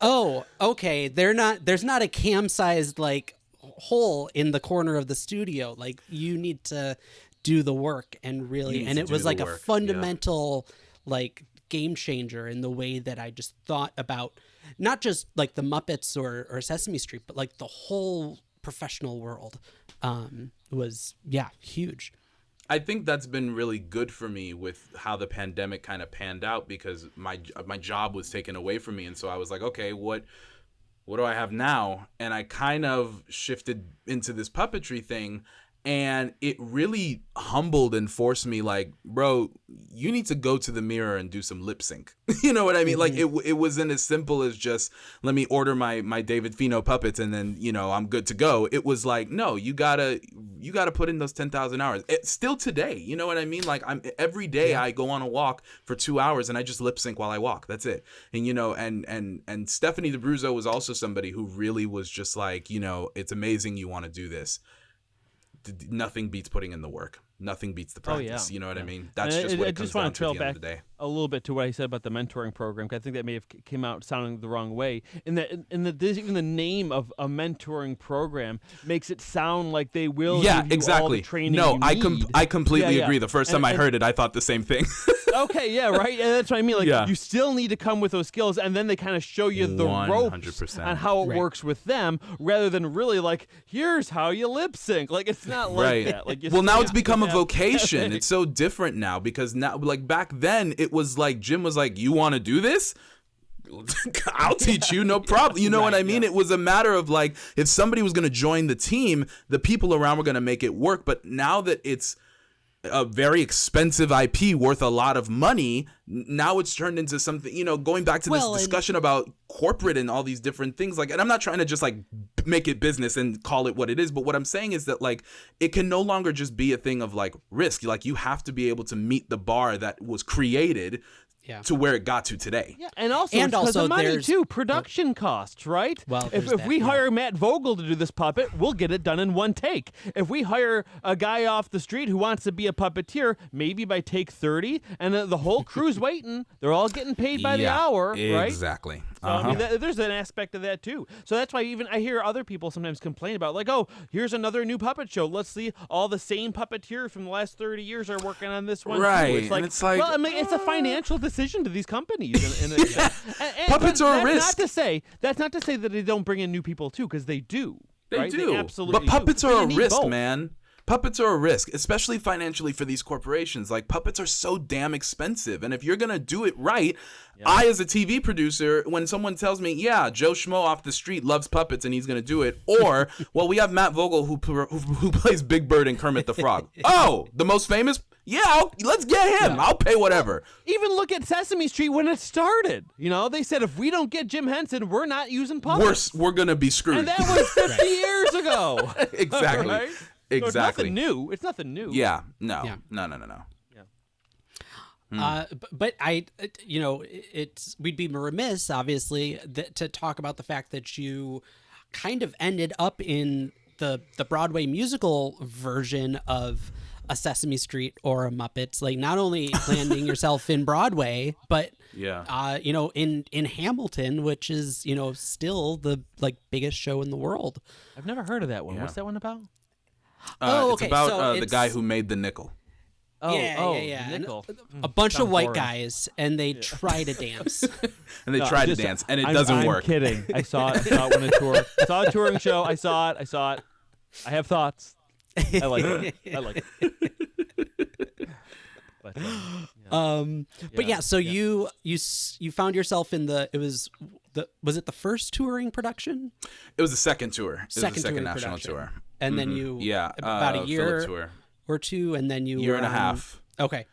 oh, okay, there's not a cam-sized like hole in the corner of the studio. Like you need to do the work and really, and it was like a fundamental like game changer in the way that I just thought about not just like the Muppets or Sesame Street, but like the whole professional world. Was huge. I think that's been really good for me with how the pandemic kind of panned out, because my job was taken away from me, and so I was like, okay, what do I have now? And I kind of shifted into this puppetry thing, and it really humbled and forced me like, bro, you need to go to the mirror and do some lip sync. You know what I mean? Like it wasn't as simple as just let me order my David Fino puppets and then, I'm good to go. It was like, no, you gotta put in those 10,000 hours. Still today, you know what I mean? Like every day I go on a walk for 2 hours and I just lip sync while I walk. That's it. And and Stephanie DeBruzzo was also somebody who really was just like, it's amazing you want to do this. Nothing beats putting in the work. Nothing beats the practice. You know what I mean? That's just what it comes down to at the end of the day. A little bit to what I said about the mentoring program, 'cause I think that may have came out sounding the wrong way. In that even the name of a mentoring program makes it sound like they will give you all the training you need. I completely agree. The first time I heard it, I thought the same thing. Okay, yeah, right. And that's what I mean. Like you still need to come with those skills, and then they kind of show you the 100%. Ropes on how it works with them, rather than really like, here's how you lip sync. Like it's not like that. Like now it's become a vocation. It's so different now, because now, like back then, it was like Jim was like, you want to do this? I'll teach you, no problem. You know what I mean? It was a matter of like, if somebody was going to join the team, the people around were going to make it work. But now that it's a very expensive IP worth a lot of money, now it's turned into something, going back to this discussion about corporate and all these different things. Like, and I'm not trying to just like make it business and call it what it is, but what I'm saying is that like, it can no longer just be a thing of like risk. Like you have to be able to meet the bar that was created to where it got to today. Yeah, and also of money too, production costs, right? Well, if we hire Matt Vogel to do this puppet, we'll get it done in one take. If we hire a guy off the street who wants to be a puppeteer, maybe by take 30, and the whole crew's waiting, they're all getting paid by the hour, right? Exactly. So, I mean, there's an aspect of that too. So that's why even I hear other people sometimes complain about like, oh, here's another new puppet show. Let's see, all the same puppeteers from the last 30 years are working on this one. Right. Too. It's like, well, I mean, it's a financial decision to these companies. And puppets are a risk. That's not to say that they don't bring in new people too, because they do. They do. They absolutely but puppets do. are a risk, both. man. Puppets are a risk, especially financially for these corporations. Like, puppets are so damn expensive. And if you're going to do it right, I, as a TV producer, when someone tells me, yeah, Joe Schmo off the street loves puppets and he's going to do it, or, well, we have Matt Vogel who plays Big Bird and Kermit the Frog. Oh, the most famous? Yeah, let's get him. I'll pay whatever. Even look at Sesame Street when it started. They said, if we don't get Jim Henson, we're not using puppets. We're going to be screwed. And that was 50 years ago. Exactly. Right? Exactly. So it's nothing new. Yeah. No. Yeah. No. But I, we'd be remiss, obviously, to talk about the fact that you kind of ended up in the Broadway musical version of a Sesame Street or a Muppets, like not only landing yourself in Broadway, but in Hamilton, which is still the biggest show in the world. I've never heard of that one. Yeah. What's that one about? It's about the guy who made the nickel. Yeah. Nickel. A bunch of Sounds white boring. guys, and they try to dance. And they tried to dance, and it doesn't work. I'm kidding. I saw it when I toured. I saw a touring show. I saw it. I have thoughts. I like it. But, so you found yourself in was it the first touring production? It was the second tour. It was the Second second touring national production. tour. And then you about a Philippe year tour. or two, and then you Year were and a on- half. Okay.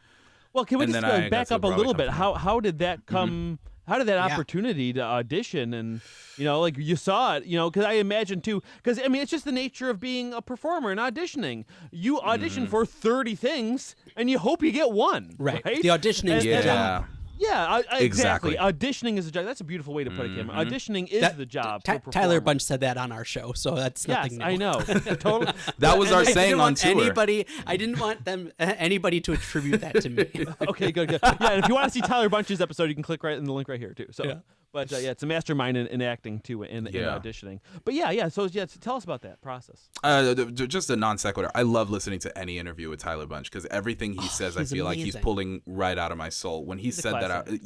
Well, can we And just then I got back to up a Broadway little bit? Company. How did that come? How did that opportunity to audition and you saw it? Because I imagine too. Because I mean, it's just the nature of being a performer and auditioning. You audition for 30 things, and you hope you get one. Right. Right. The auditioning is the job. Yeah, exactly. Exactly. Auditioning is the job. That's a beautiful way to put it, Kim. Auditioning is the job. for a Tyler performer. Bunch said that on our show, so that's Yes, nothing new. I know. Totally. That was our I didn't saying on want tour. I didn't want anybody to attribute that to me. Okay, good. Yeah, and if you want to see Tyler Bunch's episode, you can click right in the link right here too. So, Yeah. but it's a mastermind in acting too, in auditioning. But so tell us about that process. Just a non sequitur. I love listening to any interview with Tyler Bunch because everything he says, I he's feel like he's amazing. pulling right out of my soul. When he a said that, classic.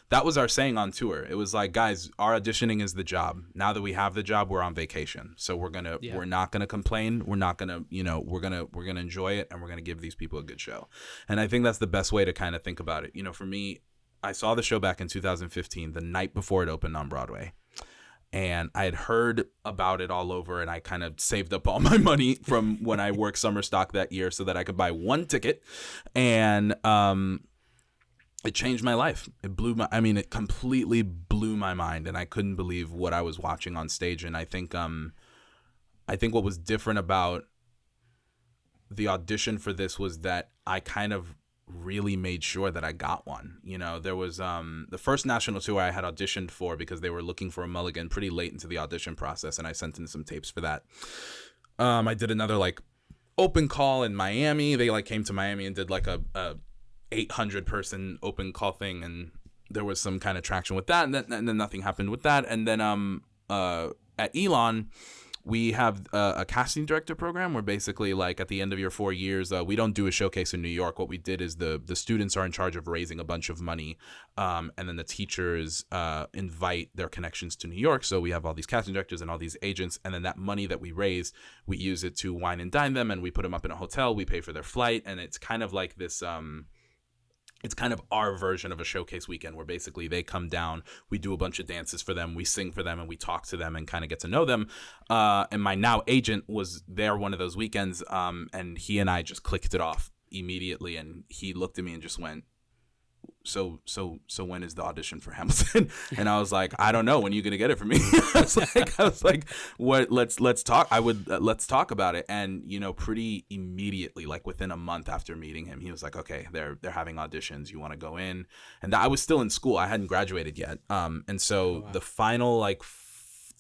that was our saying on tour. It was like, guys, our auditioning is the job. Now that we have the job, we're on vacation, so we're not gonna complain. We're not gonna, we're gonna enjoy it, and we're gonna give these people a good show. And I think that's the best way to kind of think about it. For me, I saw the show back in 2015, the night before it opened on Broadway. And I had heard about it all over, and I kind of saved up all my money from when I worked summer stock that year so that I could buy one ticket. And it changed my life. It completely blew my mind, and I couldn't believe what I was watching on stage. And I think what was different about the audition for this was that I kind of really made sure that I got one. There was the first national tour I had auditioned for because they were looking for a Mulligan pretty late into the audition process, and I sent in some tapes for that. I did another open call in Miami. They came to Miami and did a 800 person open call thing, and there was some kind of traction with that, and then nothing happened with that. And then at Elon, we have a casting director program where basically at the end of your 4 years, we don't do a showcase in New York. What we did is the students are in charge of raising a bunch of money, and then the teachers invite their connections to New York. So we have all these casting directors and all these agents, and then that money that we raise, we use it to wine and dine them, and we put them up in a hotel. We pay for their flight, and it's kind of like this it's kind of our version of a showcase weekend where basically they come down, we do a bunch of dances for them, we sing for them, and we talk to them and kind of get to know them. And my now agent was there one of those weekends, and he and I just clicked it off immediately. And he looked at me and just went, so when is the audition for Hamilton? And I was like, I don't know. When are you gonna get it for me? I was like, what? Let's talk. Let's talk about it. And pretty immediately, within a month after meeting him, he was like, okay, they're having auditions. You want to go in? And I was still in school. I hadn't graduated yet. And so the final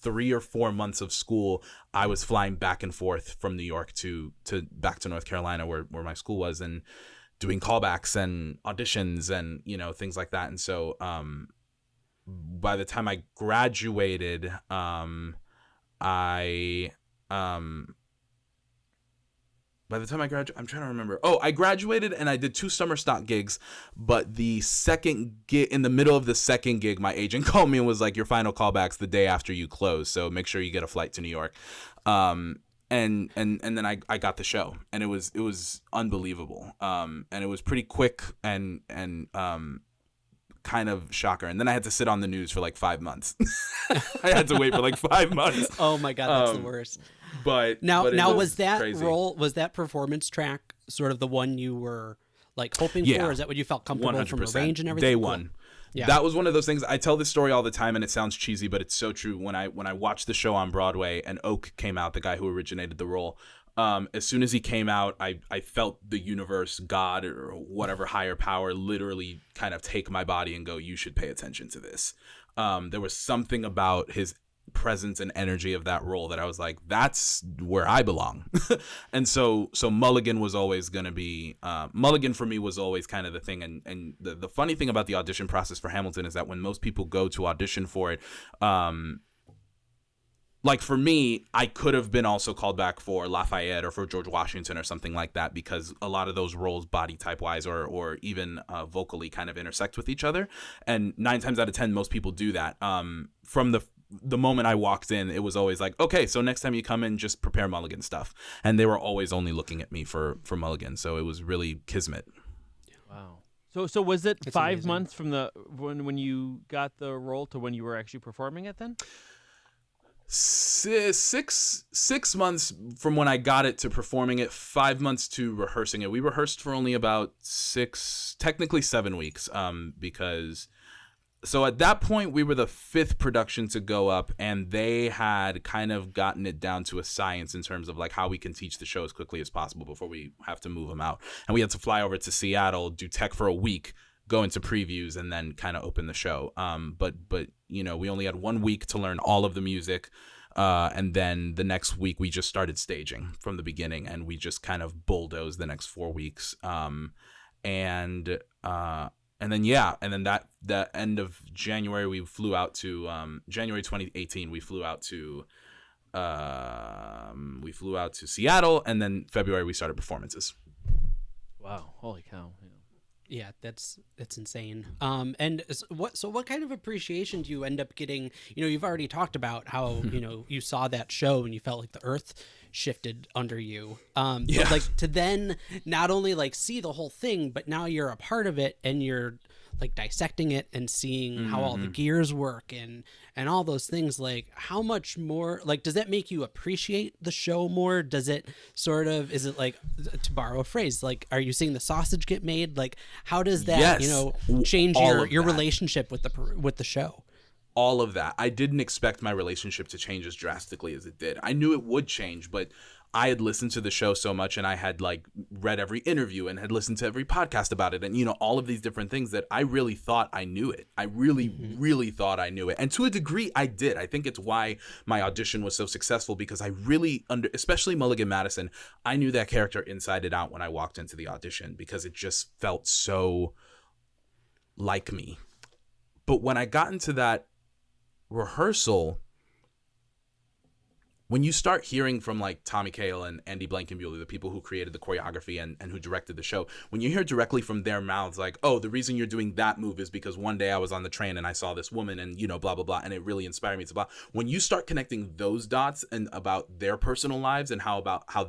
3 or 4 months of school, I was flying back and forth from New York to back to North Carolina, where my school was, and doing callbacks and auditions and things like that. And so by the time I graduated, I'm trying to remember. I graduated and I did 2 summer stock gigs, but the second gig, in the middle of the second gig, my agent called me and was like, your final callback's the day after you close, so make sure you get a flight to New York. And then I got the show, and it was unbelievable. And it was pretty quick and kind of shocker. And then I had to sit on the news for 5 months. I had to wait for 5 months. Oh my God, that's the worst. But now was that crazy. that performance track sort of the one you were hoping for? Or is that what you felt comfortable 100%. from a range and everything? Day Cool. one. Yeah. That was one of those things. I tell this story all the time, and it sounds cheesy, but it's so true. When I watched the show on Broadway and Oak came out, the guy who originated the role, As soon as he came out, I felt the universe, God, or whatever higher power literally kind of take my body and go, you should pay attention to this. There was something about his presence and energy of that role that I was like, that's where I belong. And so Mulligan was always going to be, Mulligan for me was always kind of the thing. And the funny thing about the audition process for Hamilton is that when most people go to audition for it, like for me, I could have been also called back for Lafayette or for George Washington or something like that, because a lot of those roles, body type wise or even vocally, kind of intersect with each other. And 9 times out of 10, most people do that. From the moment I walked in, it was always like, okay, so next time you come in, just prepare Mulligan stuff. And they were always only looking at me for Mulligan. So it was really kismet. Wow. So was it That's 5 amazing. months from when you got the role to when you were actually performing it then? 6 months from when I got it to performing it, 5 months to rehearsing it. We rehearsed for only about technically 7 weeks, because so at that point we were the 5th production to go up, and they had kind of gotten it down to a science in terms of like how we can teach the show as quickly as possible before we have to move them out. And we had to fly over to Seattle, do tech for a week, go into previews, and then kind of open the show. But you know, we only had 1 week to learn all of the music, and then the next week we just started staging from the beginning, and we just kind of bulldozed the next 4 weeks. And then that end of January we flew out to January 2018 we flew out to Seattle, and then February we started performances. Wow. Holy cow. Yeah. Yeah, that's insane. And what kind of appreciation do you end up getting? You know, you've already talked about how, you know, you saw that show and you felt like the earth shifted under you. Yeah. But like to then not only like see the whole thing, but now you're a part of it and you're like dissecting it and seeing how all the gears work and all those things. Like how much more, like, does that make you appreciate the show more? Does it sort of, is it like, to borrow a phrase, like, are you seeing the sausage get made? Like, how does that, Yes. you know, change All your of that. relationship with the show? All of that. I didn't expect my relationship to change as drastically as it did. I knew it would change, but I had listened to the show so much, and I had like read every interview and had listened to every podcast about it, and you know, all of these different things, that I really thought I knew it. I really thought I knew it, and to a degree I did. I think it's why my audition was so successful, because I really especially Mulligan Madison, I knew that character inside and out when I walked into the audition, because it just felt so like me. But when I got into that rehearsal, when you start hearing from like Tommy Kail and Andy Blankenbuehler, the people who created the choreography and who directed the show, when you hear directly from their mouths like, oh, the reason you're doing that move is because one day I was on the train and I saw this woman and, you know, blah, blah, blah, and it really inspired me to blah. When you start connecting those dots and about their personal lives and how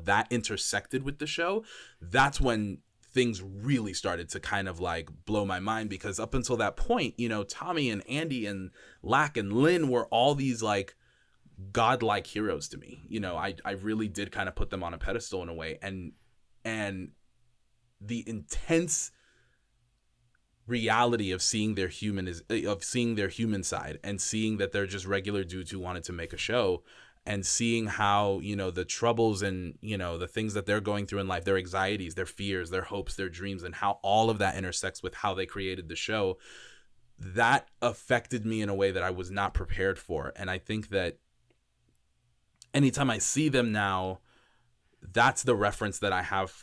that intersected with the show, that's when things really started to kind of like blow my mind, because up until that point, you know, Tommy and Andy and Lack and Lynn were all these like godlike heroes to me. You know, I really did kind of put them on a pedestal in a way, and the intense reality of seeing their human side, and seeing that they're just regular dudes who wanted to make a show, and seeing how, you know, the troubles and, you know, the things that they're going through in life, their anxieties, their fears, their hopes, their dreams, and how all of that intersects with how they created the show, that affected me in a way that I was not prepared for. And I think that anytime I see them now, that's the reference that I have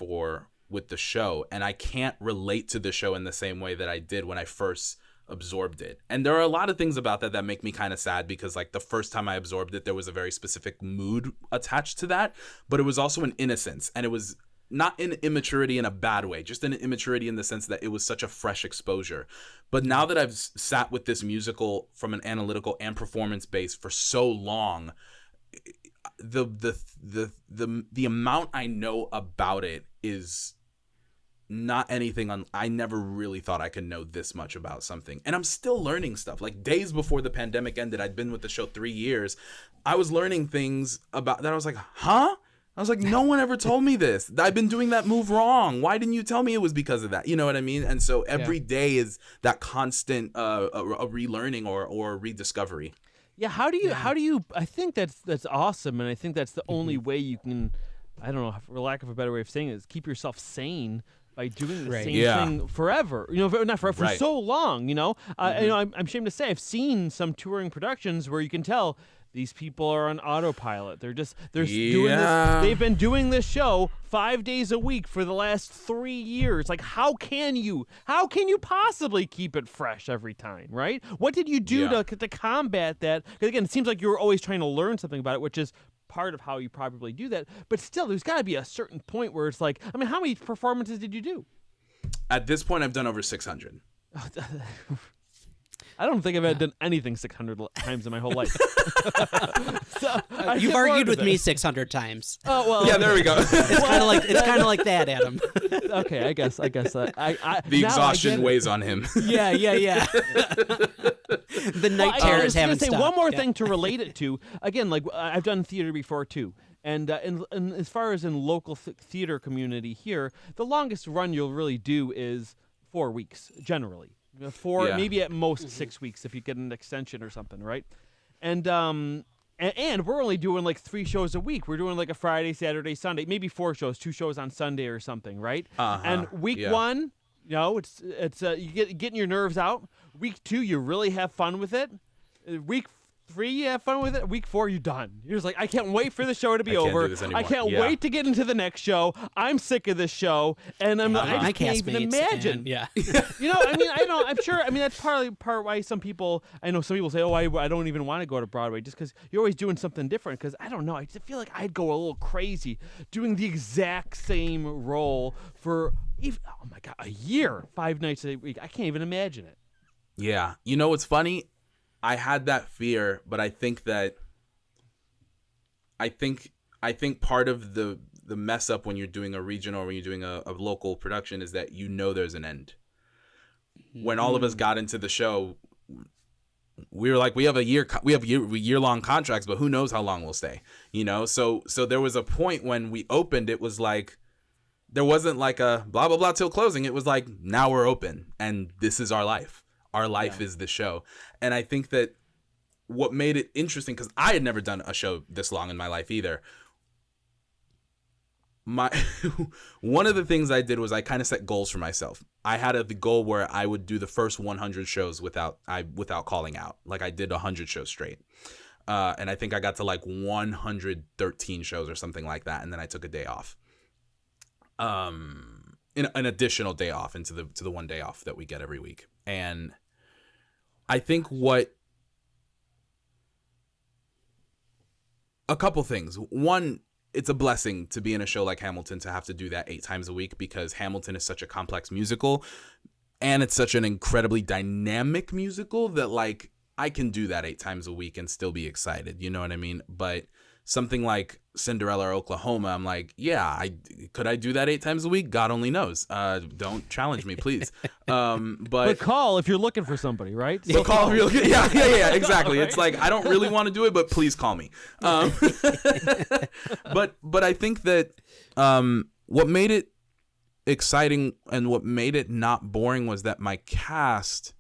with the show. And I can't relate to the show in the same way that I did when I first absorbed it. And there are a lot of things about that make me kind of sad, because like the first time I absorbed it, there was a very specific mood attached to that, but it was also an innocence, and it was not an immaturity in a bad way, just an immaturity in the sense that it was such a fresh exposure. But now that I've sat with this musical from an analytical and performance base for so long, the amount I know about it is not anything I never really thought I could know this much about something. And I'm still learning stuff. Like days before the pandemic ended, I'd been with the show 3 years. I was learning things about that. I was like, huh? I was like, no one ever told me this. I've been doing that move wrong. Why didn't you tell me it was because of that? You know what I mean? And so every day is that constant a relearning or rediscovery. Yeah, how do you I think that's awesome, and I think that's the only way you can I don't know, for lack of a better way of saying it, is keep yourself sane by doing the Right. same Yeah. thing forever. Not forever, for Right. so long. I'm ashamed to say I've seen some touring productions where you can tell these people are on autopilot. They're doing this. They've been doing this show 5 days a week for the last 3 years. Like, how can you possibly keep it fresh every time, right? What did you do to combat that? Because again, it seems like you were always trying to learn something about it, which is part of how you probably do that. But still, there's got to be a certain point where it's like, I mean, how many performances did you do? At this point, I've done over 600. I don't think I've ever done anything 600 times in my whole life. So, You've argued with me 600 times. Oh well. Yeah, there we go. It's kind of like that, Adam. Okay, I guess. The now exhaustion I get it. weighs on him. Yeah. The night I terrors was haven't gonna say stopped. one more Yeah. thing to relate it to. Again, like I've done theater before too, and as far as in local theater community here, the longest run you'll really do is 4 weeks generally. Maybe at most 6 weeks if you get an extension or something, right? And we're only doing like 3 shows a week. We're doing like a Friday, Saturday, Sunday, maybe 4 shows, 2 shows on Sunday or something, right? And week 1, it's you getting your nerves out. Week 2, you really have fun with it. Week 3, you have fun with it. Week 4, you're done. You're just like, I can't wait for the show to be can't over. do this anymore. I can't Yeah. wait to get into the next show. I'm sick of this show, and I My just can't even castmates, imagine. and- yeah. I'm sure. I mean, that's part why some people say, oh, I don't even want to go to Broadway, just because you're always doing something different. Because I don't know, I just feel like I'd go a little crazy doing the exact same role for a year, 5 nights a week. I can't even imagine it. Yeah. You know what's funny? I had that fear, but I think part of the mess up when you're doing a regional or when you're doing a local production is that there's an end. When all of us got into the show, we were like, we have year-long contracts, but who knows how long we'll stay, So there was a point when we opened, it was like, there wasn't like a blah, blah, blah till closing. It was like, now we're open and this is our life. Our life is the show. And I think that what made it interesting, because I had never done a show this long in my life either. One of the things I did was I kind of set goals for myself. I had the goal where I would do the first 100 shows without calling out. Like I did 100 shows straight. And I think I got to like 113 shows or something like that. And then I took a day off. An additional day off to the 1 day off that we get every week. And I think a couple things. One, it's a blessing to be in a show like Hamilton, to have to do that 8 times a week, because Hamilton is such a complex musical and it's such an incredibly dynamic musical that like I can do that 8 times a week and still be excited. You know what I mean? But something like Cinderella or Oklahoma, I'm like, yeah, could I do that 8 times a week? God only knows. Don't challenge me, please. But call if you're looking for somebody, right? So call if you're looking. Yeah, exactly. It's like, I don't really want to do it, but please call me. But I think that what made it exciting and what made it not boring was that my cast,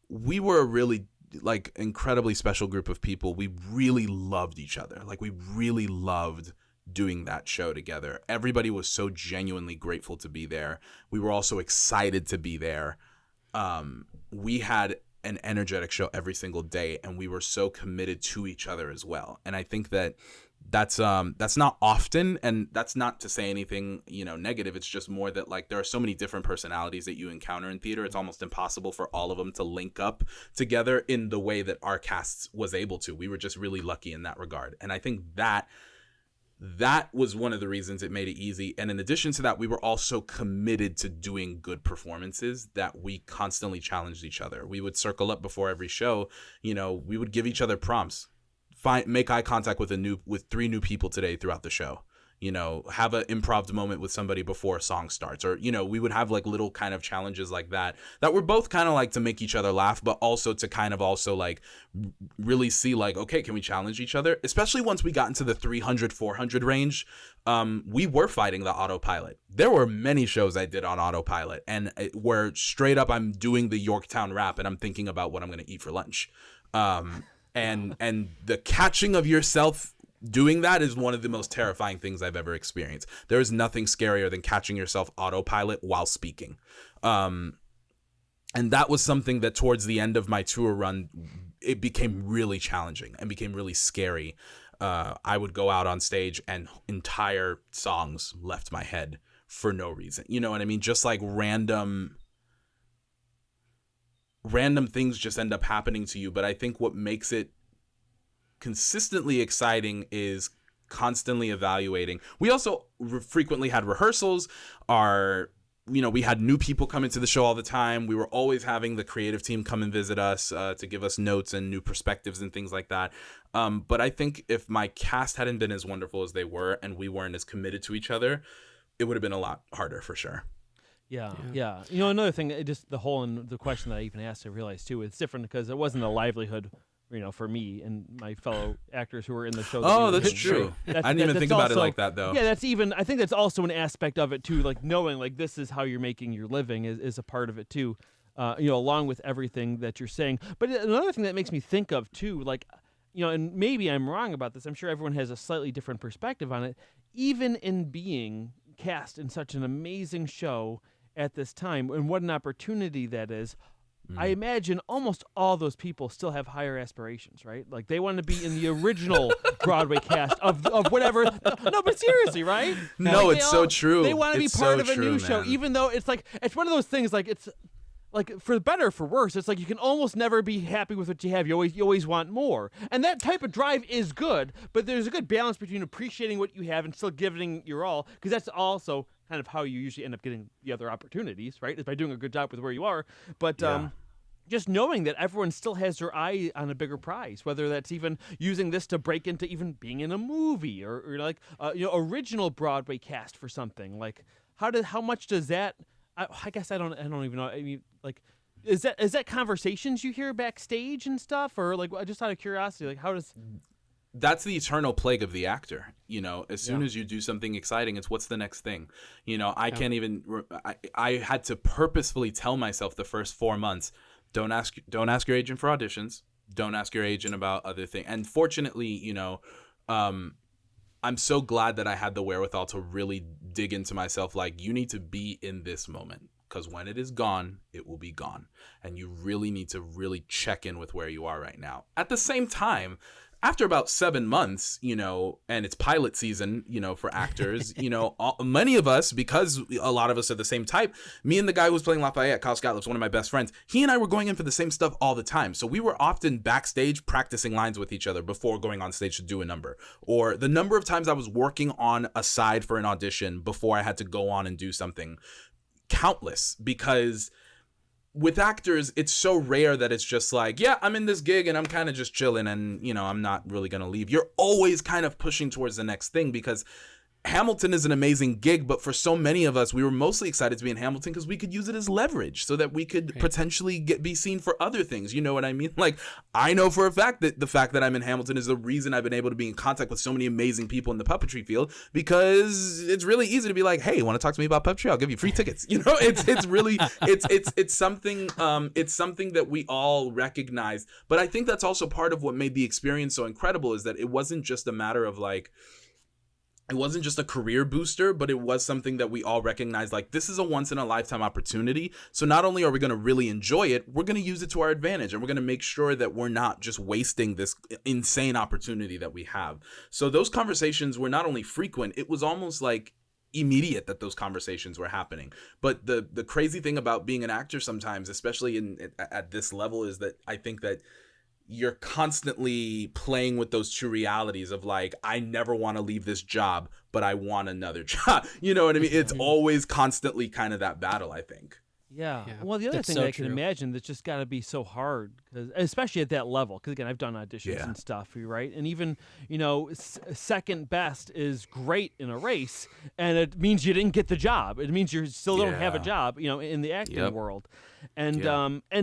we were a really like incredibly special group of people. We really loved each other. Like we really loved doing that show together. Everybody was so genuinely grateful to be there. We were also excited to be there. We had an energetic show every single day, and we were so committed to each other as well. And I think that that's not often, and that's not to say anything, negative. It's just more that like there are so many different personalities that you encounter in theater. It's almost impossible for all of them to link up together in the way that our cast was able to. We were just really lucky in that regard. And I think that was one of the reasons it made it easy. And in addition to that, we were also committed to doing good performances that we constantly challenged each other. We would circle up before every show. We would give each other prompts. Make eye contact with 3 new people today throughout the show. Have an improv moment with somebody before a song starts, or we would have like little kind of challenges like that were both kind of like to make each other laugh, but also to kind of also like really see like, okay, can we challenge each other? Especially once we got into the 300, 400 range, we were fighting the autopilot. There were many shows I did on autopilot, and where straight up I'm doing the Yorktown rap and I'm thinking about what I'm going to eat for lunch. And the catching of yourself doing that is one of the most terrifying things I've ever experienced. There is nothing scarier than catching yourself autopilot while speaking. And that was something that towards the end of my tour run, it became really challenging and became really scary. I would go out on stage and entire songs left my head for no reason. You know what I mean? Just like random things just end up happening to you. But I think what makes it consistently exciting is constantly evaluating. We also frequently had rehearsals. We had new people come into the show all the time. We were always having the creative team come and visit us to give us notes and new perspectives and things like that. But I think if my cast hadn't been as wonderful as they were and we weren't as committed to each other, it would have been a lot harder for sure. Yeah. Another thing, just the question that I even asked, I realized too, it's different because it wasn't a livelihood, for me and my fellow actors who were in the show. That's true. I didn't even think about it like that, though. Yeah, I think that's also an aspect of it too, like knowing like this is how you're making your living is a part of it too, along with everything that you're saying. But another thing that makes me think of too, like, and maybe I'm wrong about this, I'm sure everyone has a slightly different perspective on it, even in being cast in such an amazing show at this time, and what an opportunity that is. I imagine almost all those people still have higher aspirations, right? Like they want to be in the original Broadway cast of whatever. No, but seriously, right? No, it's so true. They want to be part of a new show, even though it's one of those things. Like it's like for better or for worse, it's like you can almost never be happy with what you have. You always want more, and that type of drive is good. But there's a good balance between appreciating what you have and still giving your all, because that's also kind of how you usually end up getting the other opportunities, right? Is by doing a good job with where you are. But just knowing that everyone still has their eye on a bigger prize, whether that's even using this to break into even being in a movie or original Broadway cast for something. Like how much does that? I guess I don't even know. I mean, like, is that conversations you hear backstage and stuff, or like just out of curiosity, like how does? That's the eternal plague of the actor. As soon as you do something exciting, it's what's the next thing. I can't even. I had to purposefully tell myself the first 4 months, don't ask your agent for auditions. Don't ask your agent about other things. And fortunately, I'm so glad that I had the wherewithal to really dig into myself. Like, you need to be in this moment, because when it is gone, it will be gone. And you really need to really check in with where you are right now. At the same time, after about 7 months, and it's pilot season, for actors, many of us, because a lot of us are the same type, me and the guy who was playing Lafayette, Kyle Scottliff's one of my best friends, he and I were going in for the same stuff all the time. So we were often backstage practicing lines with each other before going on stage to do a number. Or the number of times I was working on a side for an audition before I had to go on and do something, countless, because with actors, it's so rare that it's just like, yeah, I'm in this gig and I'm kind of just chilling and, I'm not really going to leave. You're always kind of pushing towards the next thing, because Hamilton is an amazing gig, but for so many of us, we were mostly excited to be in Hamilton because we could use it as leverage so that we could potentially be seen for other things. You know what I mean? Like, I know for a fact that the fact that I'm in Hamilton is the reason I've been able to be in contact with so many amazing people in the puppetry field, because it's really easy to be like, hey, want to talk to me about puppetry? I'll give you free tickets. It's really, it's something that we all recognize. But I think that's also part of what made the experience so incredible, is that it wasn't just a matter of like, it wasn't just a career booster, but it was something that we all recognized, like, this is a once-in-a-lifetime opportunity. So not only are we going to really enjoy it, we're going to use it to our advantage, and we're going to make sure that we're not just wasting this insane opportunity that we have. So those conversations were not only frequent, it was almost like immediate that those conversations were happening. But the crazy thing about being an actor sometimes, especially at this level, is that I think that you're constantly playing with those two realities of like, I never want to leave this job, but I want another job. You know what I mean? It's always constantly kind of that battle, I think. Yeah. Well, the other thing that I can imagine that's just got to be so hard, especially at that level, because again, I've done auditions and stuff, right? And even, second best is great in a race, and it means you didn't get the job. It means you still don't have a job, in the acting world. And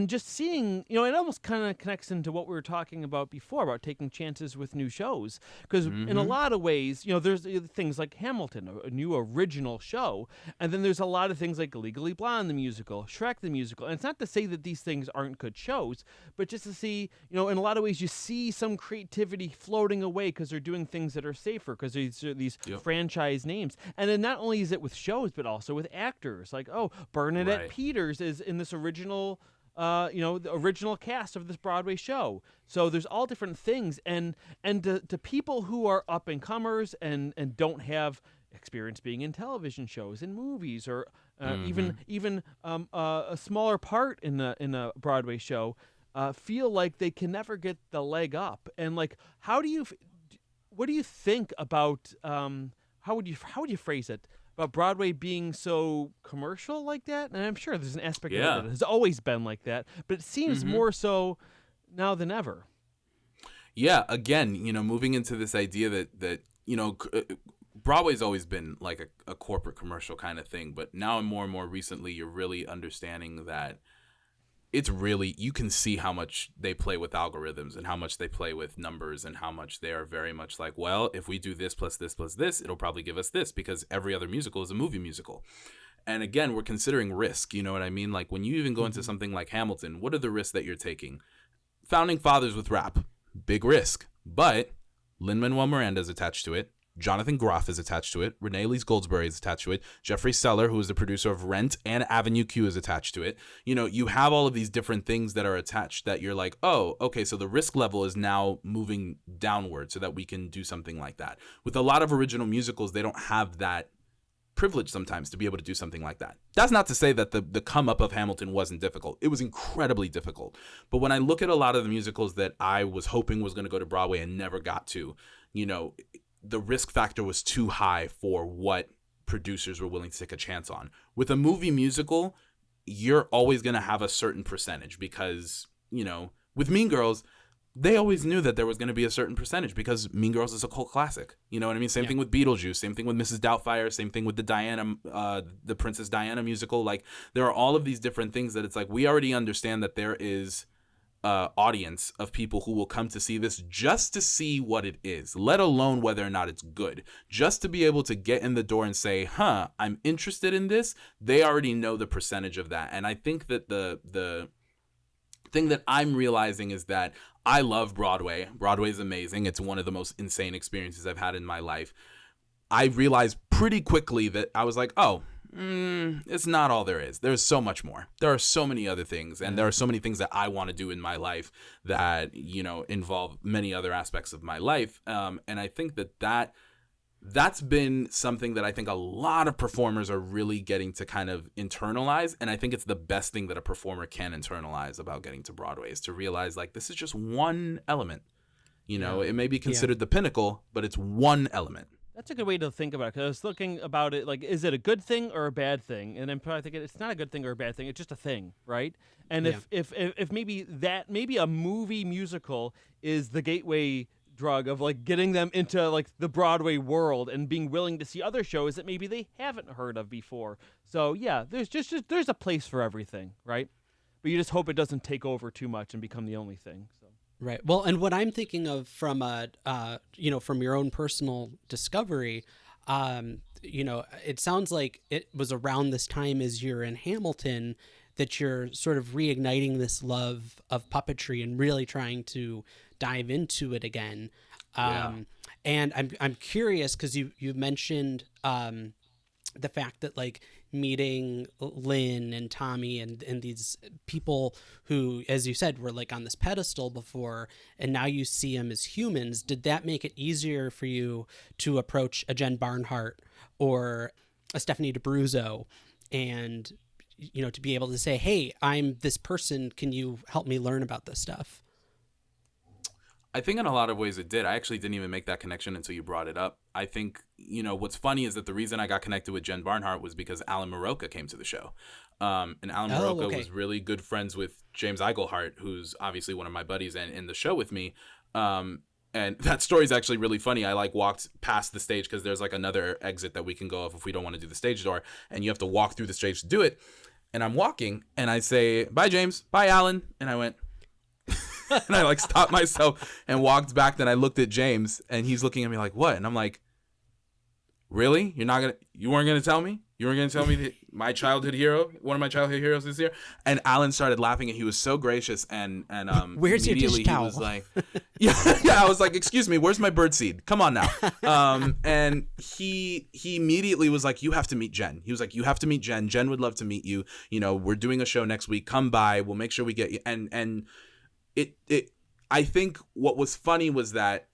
just seeing, it almost kind of connects into what we were talking about before, about taking chances with new shows. Because in a lot of ways, there's things like Hamilton, a new original show, and then there's a lot of things like Legally Blonde, the musical, musical, Shrek the musical. And it's not to say that these things aren't good shows, but just to see, in a lot of ways you see some creativity floating away because they're doing things that are safer because these franchise names. And then not only is it with shows, but also with actors. Like, Bernadette Peters is in this original the original cast of this Broadway show. So there's all different things, and to people who are up and comers and don't have experience being in television shows and movies, or even a smaller part in a Broadway show, feel like they can never get the leg up. And like, what do you think about how would you phrase it? About Broadway being so commercial like that? And I'm sure there's an aspect of it that has always been like that, but it seems more so now than ever. Yeah, again, moving into this idea that Broadway's always been like a corporate commercial kind of thing, but now and more recently, you're really understanding that it's really, you can see how much they play with algorithms and how much they play with numbers and how much they are very much like, well, if we do this plus this plus this, it'll probably give us this, because every other musical is a movie musical. And again, we're considering risk, you know what I mean? Like when you even go into something like Hamilton, what are the risks that you're taking? Founding fathers with rap, big risk, but Lin-Manuel Miranda is attached to it. Jonathan Groff is attached to it. Renee Elise Goldsberry is attached to it. Jeffrey Seller, who is the producer of Rent and Avenue Q, is attached to it. You have all of these different things that are attached that you're like, oh, okay, so the risk level is now moving downward so that we can do something like that. With a lot of original musicals, they don't have that privilege sometimes to be able to do something like that. That's not to say that the come up of Hamilton wasn't difficult. It was incredibly difficult. But when I look at a lot of the musicals that I was hoping was going to go to Broadway and never got to, the risk factor was too high for what producers were willing to take a chance on. With a movie musical, you're always going to have a certain percentage because, with Mean Girls, they always knew that there was going to be a certain percentage because Mean Girls is a cult classic. You know what I mean? Same thing with Beetlejuice, same thing with Mrs. Doubtfire, same thing with the Princess Diana musical. Like, there are all of these different things that it's like, we already understand that there is audience of people who will come to see this just to see what it is, let alone whether or not it's good, just to be able to get in the door and say, I'm interested in this. They already know the percentage of that. And I think that the thing that I'm realizing is that I love Broadway. Broadway is amazing. It's one of the most insane experiences I've had in my life. I realized pretty quickly that I was like, it's not all there is. There's so much more. There are so many other things, and there are so many things that I want to do in my life that, involve many other aspects of my life. And I think that's been something that I think a lot of performers are really getting to kind of internalize. And I think it's the best thing that a performer can internalize about getting to Broadway, is to realize, like, this is just one element. It may be considered the pinnacle, but it's one element. That's a good way to think about it, because I was looking about it like, is it a good thing or a bad thing? And I'm probably thinking it's not a good thing or a bad thing. It's just a thing, right? And if maybe a movie musical is the gateway drug of like getting them into like the Broadway world and being willing to see other shows that maybe they haven't heard of before. So yeah, there's a place for everything, right? But you just hope it doesn't take over too much and become the only thing. So. Right. Well, and what I'm thinking of from from your own personal discovery, it sounds like it was around this time as you're in Hamilton that you're sort of reigniting this love of puppetry and really trying to dive into it again. And I'm curious because you mentioned the fact that like meeting Lynn and Tommy and these people who, as you said, were like on this pedestal before, and now you see them as humans. Did that make it easier for you to approach a Jen Barnhart or a Stephanie DeBruzzo and, to be able to say, hey, I'm this person. Can you help me learn about this stuff? I think in a lot of ways it did. I actually didn't even make that connection until you brought it up. I think, what's funny is that the reason I got connected with Jen Barnhart was because Alan Maroka came to the show. And Alan Maroka was really good friends with James Eigelhart, who's obviously one of my buddies and in the show with me. And that story is actually really funny. I like walked past the stage because there's like another exit that we can go off if we don't want to do the stage door. And you have to walk through the stage to do it. And I'm walking and I say, bye, James. Bye, Alan. And I went... and I like stopped myself and walked back. Then I looked at James and he's looking at me like, what? And I'm like, really? You weren't going to tell me? You were going to tell me that my childhood hero, one of my childhood heroes is here? And Alan started laughing, and he was so gracious. And where's your immediately dish towel? he was like, yeah. I was like, excuse me, where's my birdseed? Come on now. And he immediately was like, you have to meet Jen. He was like, you have to meet Jen. Jen would love to meet you. You know, we're doing a show next week. Come by. We'll make sure we get you. And I think what was funny was that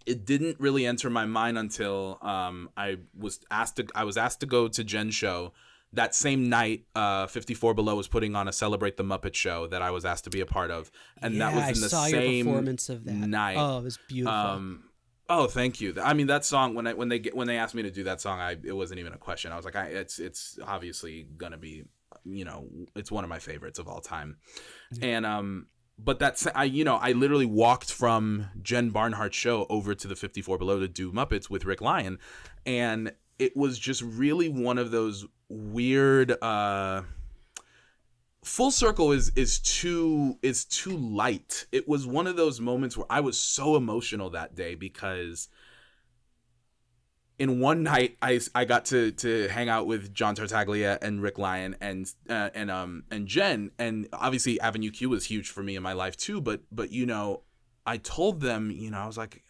it didn't really enter my mind until I was asked to go to Jen's show that same night. 54 Below was putting on a Celebrate the Muppet Show that I was asked to be a part of, and that was in the same your performance of that night. Oh, it was beautiful. Oh, thank you. I mean, that song when they asked me to do that song, it wasn't even a question. I was like, it's obviously gonna be, you know, it's one of my favorites of all time, and But I literally walked from Jen Barnhart's show over to the 54 Below to do Muppets with Rick Lyon, and it was just really one of those weird. Full circle is too light. It was one of those moments where I was so emotional that day because in one night I got to hang out with John Tartaglia and Rick Lyon and Jen, and obviously Avenue Q was huge for me in my life too, but you know, I told them, you know, I was like,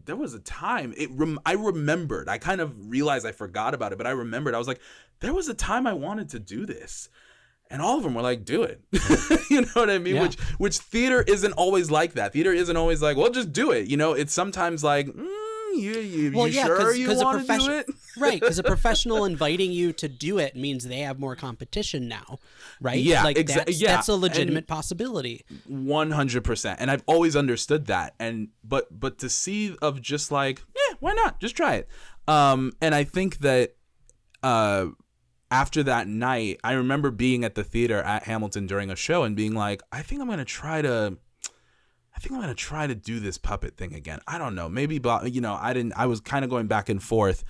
there was a time I remembered, I kind of realized I forgot about it, but I remembered, I was like, there was a time I wanted to do this. And all of them were like, do it. You know what I mean? Yeah. Which theater isn't always like that. Theater isn't always like, well, just do it. You know, it's sometimes like, you sure you want to do it? Right, because a professional inviting you to do it means they have more competition now, right? Yeah, like that's a legitimate and possibility. 100%. And I've always understood that. And but to see of just like, why not? Just try it. And I think that after that night, I remember being at the theater at Hamilton during a show and being like, I think I'm gonna try to do this puppet thing again. I don't know. Maybe, you know, I was kind of going back and forth,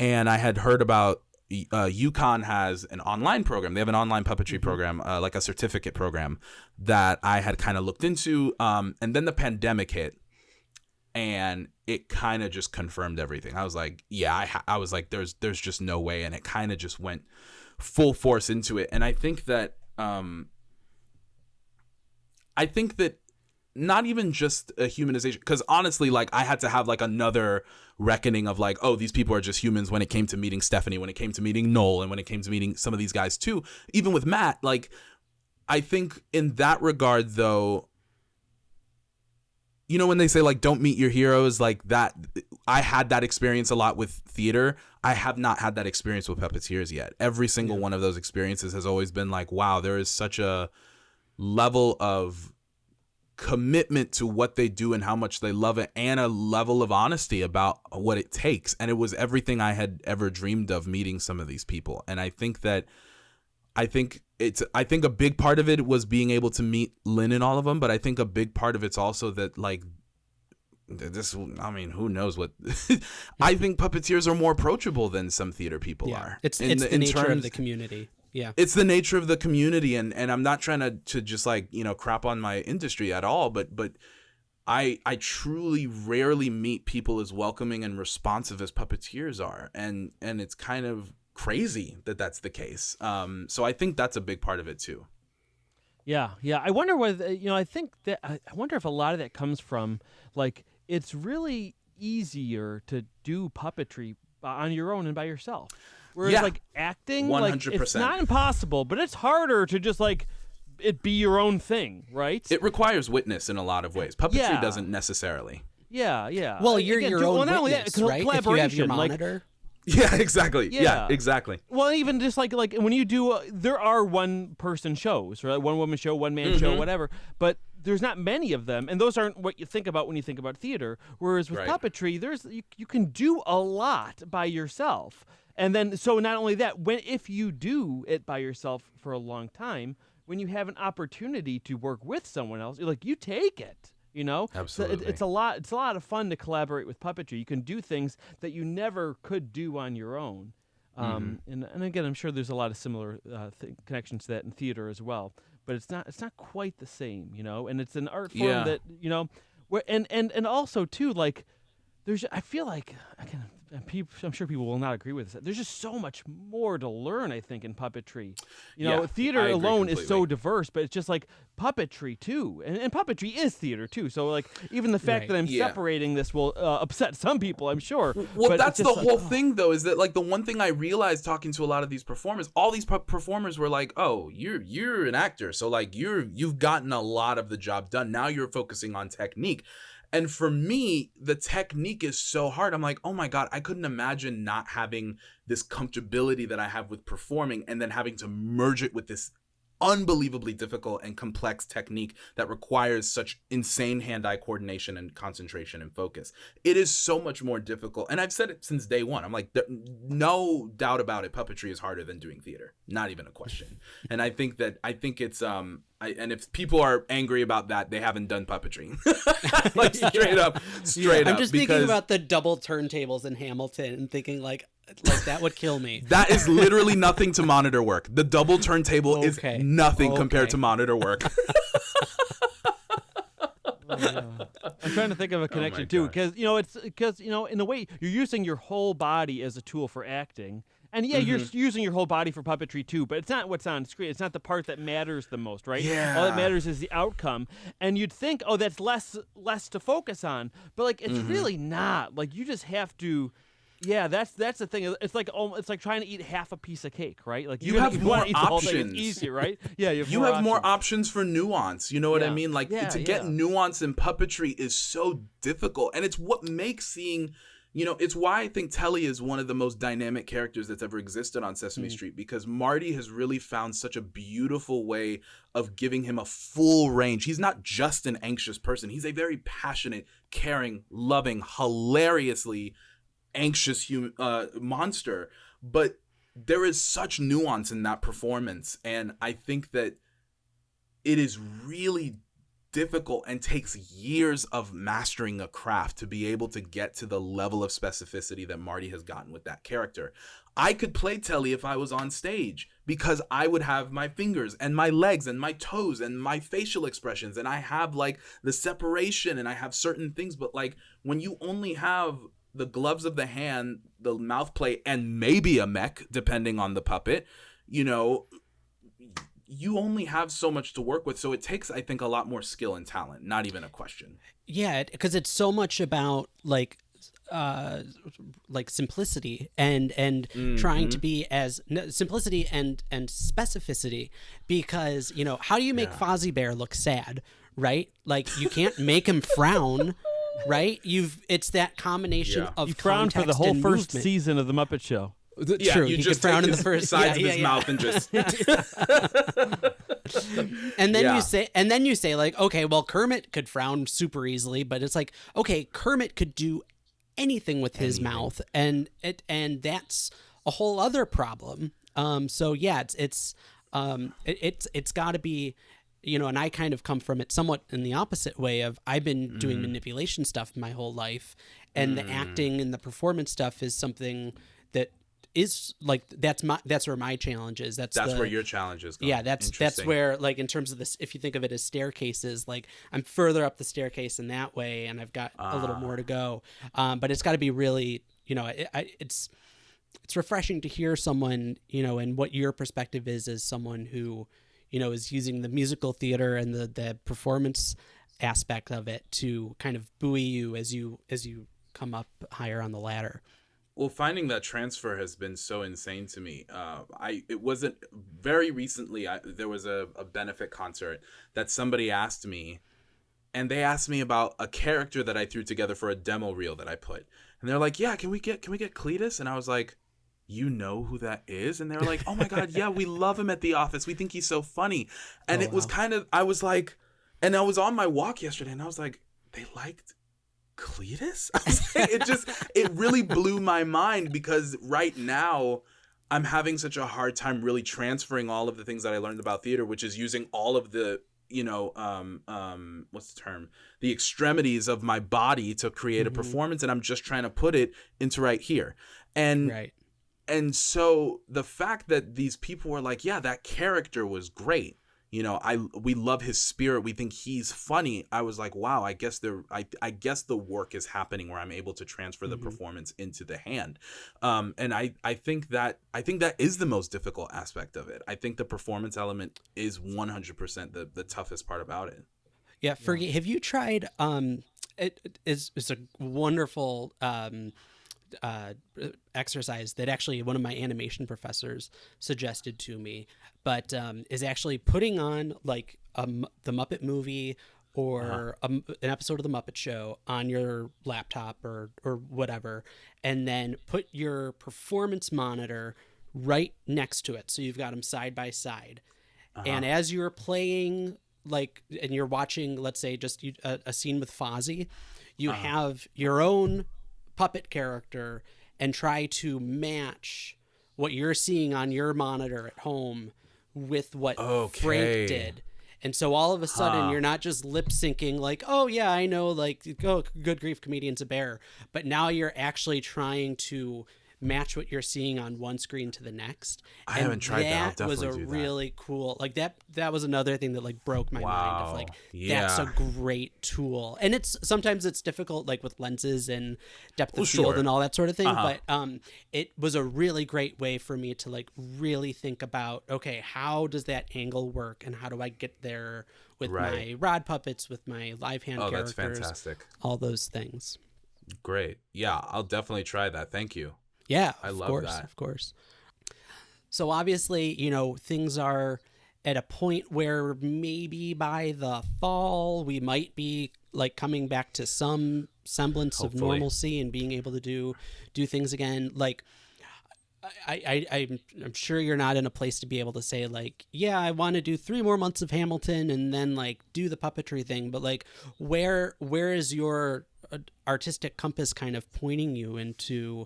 and I had heard about UConn has an online program. They have an online puppetry program, like a certificate program that I had kind of looked into. And then the pandemic hit, and it kind of just confirmed everything. I was like, I was like, there's just no way. And it kind of just went full force into it. And I think that not even just a humanization, because honestly, like, I had to have like another reckoning of like, oh, these people are just humans when it came to meeting Stephanie, when it came to meeting Noel, and when it came to meeting some of these guys too, even with Matt. Like, I think in that regard though, you know, when they say like, don't meet your heroes, like that, I had that experience a lot with theater. I have not had that experience with Puppeteers yet. Every single one of those experiences has always been like, wow, there is such a level of commitment to what they do and how much they love it, and a level of honesty about what it takes. And it was everything I had ever dreamed of, meeting some of these people. And I think a big part of it was being able to meet Lynn and all of them, but I think a big part of it's also that, like, this, I mean, who knows what I think Puppeteers are more approachable than some theater people are. It's the nature of the community. Yeah, it's the nature of the community, and I'm not trying to just like, you know, crap on my industry at all, but I truly rarely meet people as welcoming and responsive as Puppeteers are, and it's kind of crazy that that's the case. So I think that's a big part of it too. Yeah. I wonder whether, you know, I wonder if a lot of that comes from, like, it's really easier to do puppetry on your own and by yourself. Whereas, like, acting, 100%. Like, it's not impossible, but it's harder to just, like, it be your own thing, right? It requires witness in a lot of ways. Puppetry doesn't necessarily. Yeah. Well, you're your own witness, right? If you have your monitor. Yeah, exactly. Yeah, exactly. Well, even just like when you do, there are one-person shows, right? One-woman show, one-man show, whatever. But there's not many of them, and those aren't what you think about when you think about theater. Whereas with puppetry, you can do a lot by yourself. And then, so not only that, if you do it by yourself for a long time, when you have an opportunity to work with someone else, you're like, you take it. You know, absolutely. So it's a lot of fun to collaborate with puppetry. You can do things that you never could do on your own. And again, I'm sure there's a lot of similar connections to that in theater as well. But it's not quite the same, you know. And it's an art form that, you know, and also too, like, I feel like and I'm sure people will not agree with this. There's just so much more to learn, I think, in puppetry. You know, theater alone is so diverse, but it's just like puppetry too, and puppetry is theater too. So like even the fact that I'm separating this will upset some people, I'm sure. Well, but that's the whole thing, though, is that like the one thing I realized talking to a lot of these performers, all these performers were like, "Oh, you're an actor, so like you've gotten a lot of the job done. Now you're focusing on technique." And for me, the technique is so hard. I'm like, oh my God, I couldn't imagine not having this comfortability that I have with performing and then having to merge it with this unbelievably difficult and complex technique that requires such insane hand-eye coordination and concentration and focus. It is so much more difficult. And I've said it since day one. I'm like, no doubt about it. Puppetry is harder than doing theater. Not even a question. And I think it's, and if people are angry about that, they haven't done puppetry. Like straight up. I'm just thinking about the double turntables in Hamilton and thinking like that would kill me. That is literally nothing to monitor work. The double turntable is nothing compared to monitor work. I'm trying to think of a connection too, because in a way you're using your whole body as a tool for acting. And you're using your whole body for puppetry too, but it's not what's on screen. It's not the part that matters the most, right? Yeah. All that matters is the outcome. And you'd think, oh, that's less to focus on, but like it's really not. Like you just have to. Yeah, that's the thing. It's like trying to eat half a piece of cake, right? Like you have more options. It's easier, right? Yeah, you have more options for nuance. You know what I mean? Like to get nuance in puppetry is so difficult, and it's what makes seeing. You know, it's why I think Telly is one of the most dynamic characters that's ever existed on Sesame Street, because Marty has really found such a beautiful way of giving him a full range. He's not just an anxious person. He's a very passionate, caring, loving, hilariously anxious monster. But there is such nuance in that performance. And I think that it is really difficult and takes years of mastering a craft to be able to get to the level of specificity that Marty has gotten with that character. I could play Telly if I was on stage, because I would have my fingers and my legs and my toes and my facial expressions, and I have like the separation and I have certain things. But like when you only have the gloves of the hand, the mouth play, and maybe a mech, depending on the puppet, you know, you only have so much to work with. So it takes, I think, a lot more skill and talent, not even a question. Yeah, because it's so much about like simplicity and trying to be as simplicity and specificity, because, you know, how do you make Fozzie Bear look sad, right? Like you can't make him frown. Right? It's that combination of you frown for the whole first season of the Muppet Show. True. You just frown take in the first sides of his mouth and just and then you say like, okay, well, Kermit could frown super easily, but it's like, okay, Kermit could do anything with his mouth, and that's a whole other problem. So yeah, it's got to be, you know, and I kind of come from it somewhat in the opposite way of I've been doing manipulation stuff my whole life, and the acting and the performance stuff is something that is like that's where my challenge is. That's where your challenge is. Yeah, that's where, like, in terms of this, if you think of it as staircases, like I'm further up the staircase in that way, and I've got a little more to go. But it's got to be really, you know, it's refreshing to hear someone, you know, and what your perspective is as someone who, you know, is using the musical theater and the performance aspect of it to kind of buoy you as you come up higher on the ladder. Well, finding that transfer has been so insane to me. It wasn't very recently. There was a benefit concert that somebody asked me, and they asked me about a character that I threw together for a demo reel that I put, and they're like, "Yeah, can we get Cletus?" And I was like, "You know who that is?" And they were like, "Oh my God, yeah, we love him at the office. We think he's so funny." And it was kind of, I was like, and I was on my walk yesterday, and I was like, they liked Cletus? I was like, it really blew my mind, because right now I'm having such a hard time really transferring all of the things that I learned about theater, which is using all of the, you know, what's the term? The extremities of my body to create a performance, and I'm just trying to put it into right here. And and so the fact that these people were like, yeah, that character was great, we love his spirit. We think he's funny. I was like, wow, I guess I guess the work is happening where I'm able to transfer the performance into the hand. And I think that is the most difficult aspect of it. I think the performance element is 100% the toughest part about it. Yeah, Fergie, have you tried? It's a wonderful exercise that actually one of my animation professors suggested to me, but is actually putting on like the Muppet movie or an episode of the Muppet Show on your laptop or whatever, and then put your performance monitor right next to it, so you've got them side by side, and as you're playing, like, and you're watching, let's say, just a scene with Fozzie, you have your own puppet character and try to match what you're seeing on your monitor at home with what Frank did. And so all of a sudden you're not just lip syncing like, oh yeah, I know, like, oh, good grief, comedian's a bear. But now you're actually trying to match what you're seeing on one screen to the next. I haven't tried that. That was a really cool, like, that was another thing that like broke my mind of like, that's a great tool. And sometimes it's difficult, like with lenses and depth of field and all that sort of thing. But it was a really great way for me to like really think about, okay, how does that angle work and how do I get there with my rod puppets, with my live hand characters. That's fantastic. All those things. Great. Yeah, I'll definitely try that. Thank you. Yeah, I love that. Of course. So obviously, things are at a point where maybe by the fall we might be like coming back to some semblance of normalcy and being able to do things again. Like, I'm sure you're not in a place to be able to say like, yeah, I want to do 3 more months of Hamilton and then like do the puppetry thing. But like, where is your artistic compass kind of pointing you into,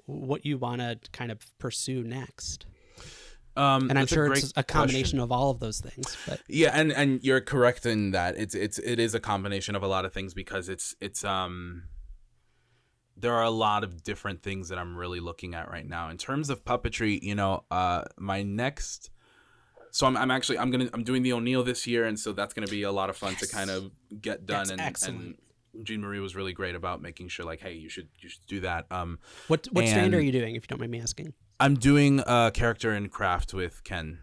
what you want to kind of pursue next? And I'm sure it's a combination of all of those things. But yeah, and you're correct in that it is a combination of a lot of things, because it's there are a lot of different things that I'm really looking at right now in terms of puppetry. My next, so I'm doing the O'Neill this year, and so that's gonna be a lot of fun to kind of get done. That's excellent. And Jean Marie was really great about making sure, like, hey, you should do that. What strand are you doing, if you don't mind me asking? I'm doing a character in craft with Ken.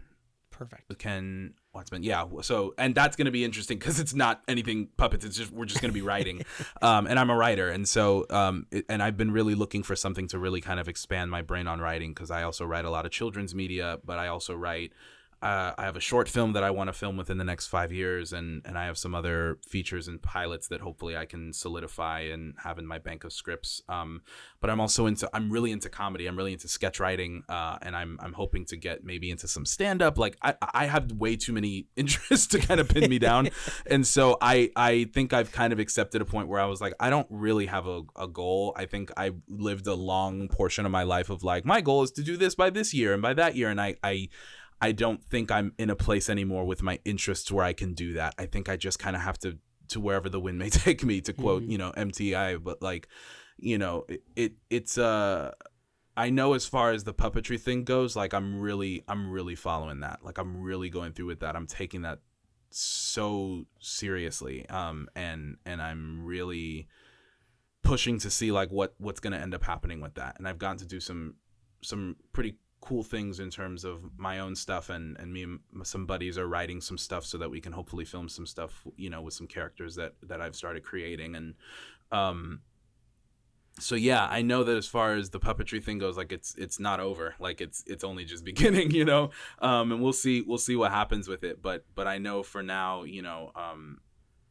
Perfect. With Ken Wattsman. Yeah. So, and that's going to be interesting because it's not anything puppets. We're just going to be writing. And I'm a writer. And so, and I've been really looking for something to really kind of expand my brain on writing, because I also write a lot of children's media, but I also write, I have a short film that I want to film within the next 5 years, and I have some other features and pilots that hopefully I can solidify and have in my bank of scripts. But I'm really into comedy. I'm really into sketch writing, and I'm hoping to get maybe into some stand up. Like I have way too many interests to kind of pin me down, and so I think I've kind of accepted a point where I was like, I don't really have a goal. I think I lived a long portion of my life of like, my goal is to do this by this year and by that year, and I don't think I'm in a place anymore with my interests where I can do that. I think I just kind of have to wherever the wind may take me, to quote, MTI. But like, it's I know as far as the puppetry thing goes, like I'm really following that. Like I'm really going through with that. I'm taking that so seriously. And I'm really pushing to see like what's going to end up happening with that. And I've gotten to do some pretty cool things in terms of my own stuff, and me and some buddies are writing some stuff so that we can hopefully film some stuff, with some characters that I've started creating. And so yeah, I know that as far as the puppetry thing goes, like it's not over, like it's only just beginning, and we'll see what happens with it, but I know for now,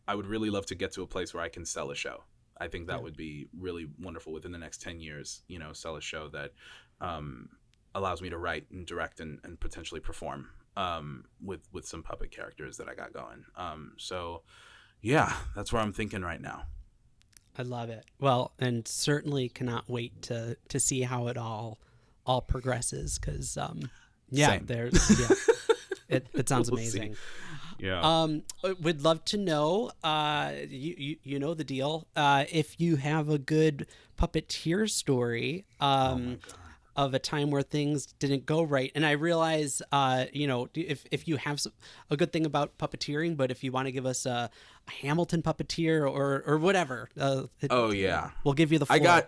I would really love to get to a place where I can sell a show. I think that would be really wonderful within the next 10 years, sell a show that allows me to write and direct and potentially perform with some puppet characters that I got going. So yeah, that's where I'm thinking right now. I love it. Well, and certainly cannot wait to see how it all progresses, because it sounds amazing. Yeah. We'd love to know, you know the deal. If you have a good Puppeteer story, oh my God. of a time where things didn't go right. And I realize, if you have a good thing about puppeteering, but if you want to give us a Hamilton puppeteer or whatever, we'll give you the floor.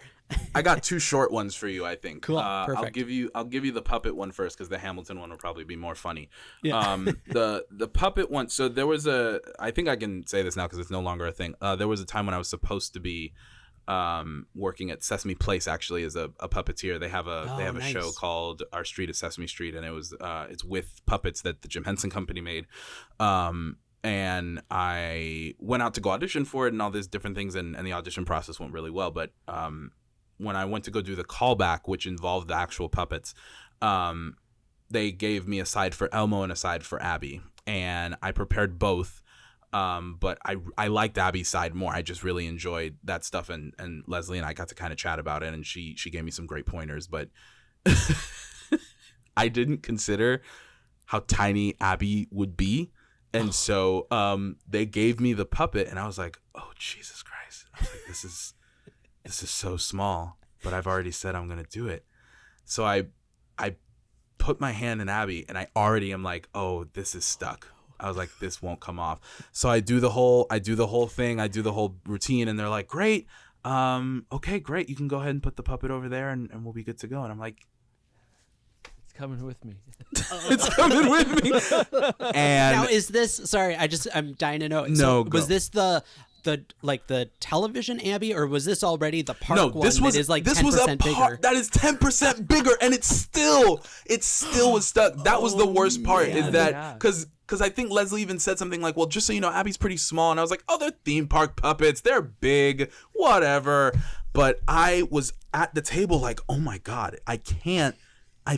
I got two short ones for you, I think. Cool. Perfect. I'll give you the puppet one first because the Hamilton one will probably be more funny. Yeah. The puppet one. So there was I think I can say this now because it's no longer a thing. There was a time when I was supposed to be working at Sesame Place actually as a puppeteer. They have a nice. show called Our Street is Sesame Street, and it's with puppets that the Jim Henson Company made. And I went out to go audition for it and all these different things, and the audition process went really well. But when I went to go do the callback, which involved the actual puppets, they gave me a side for Elmo and a side for Abby, and I prepared both. But I liked Abby's side more. I just really enjoyed that stuff, and Leslie and I got to kind of chat about it, and she gave me some great pointers. But I didn't consider how tiny Abby would be, and so they gave me the puppet, and I was like, oh Jesus Christ! I was like, this is so small, but I've already said I'm gonna do it. So I put my hand in Abby, and I already am like, oh, this is stuck. I was like, this won't come off. So I do the whole thing. I do the whole routine, and they're like, great. Okay, great. You can go ahead and put the puppet over there, and we'll be good to go. And I'm like, it's coming with me. It's coming with me. And now is this? Sorry, I'm dying to know. No, so, go. Was this the television Abby, or was this already the park one? This was 10% bigger? That is 10% bigger, and it still was stuck. That was the worst part. Man. Is that because I think Leslie even said something like, well, just so you know, Abby's pretty small. And I was like, oh, they're theme park puppets. They're big, whatever. But I was at the table like, oh my God, I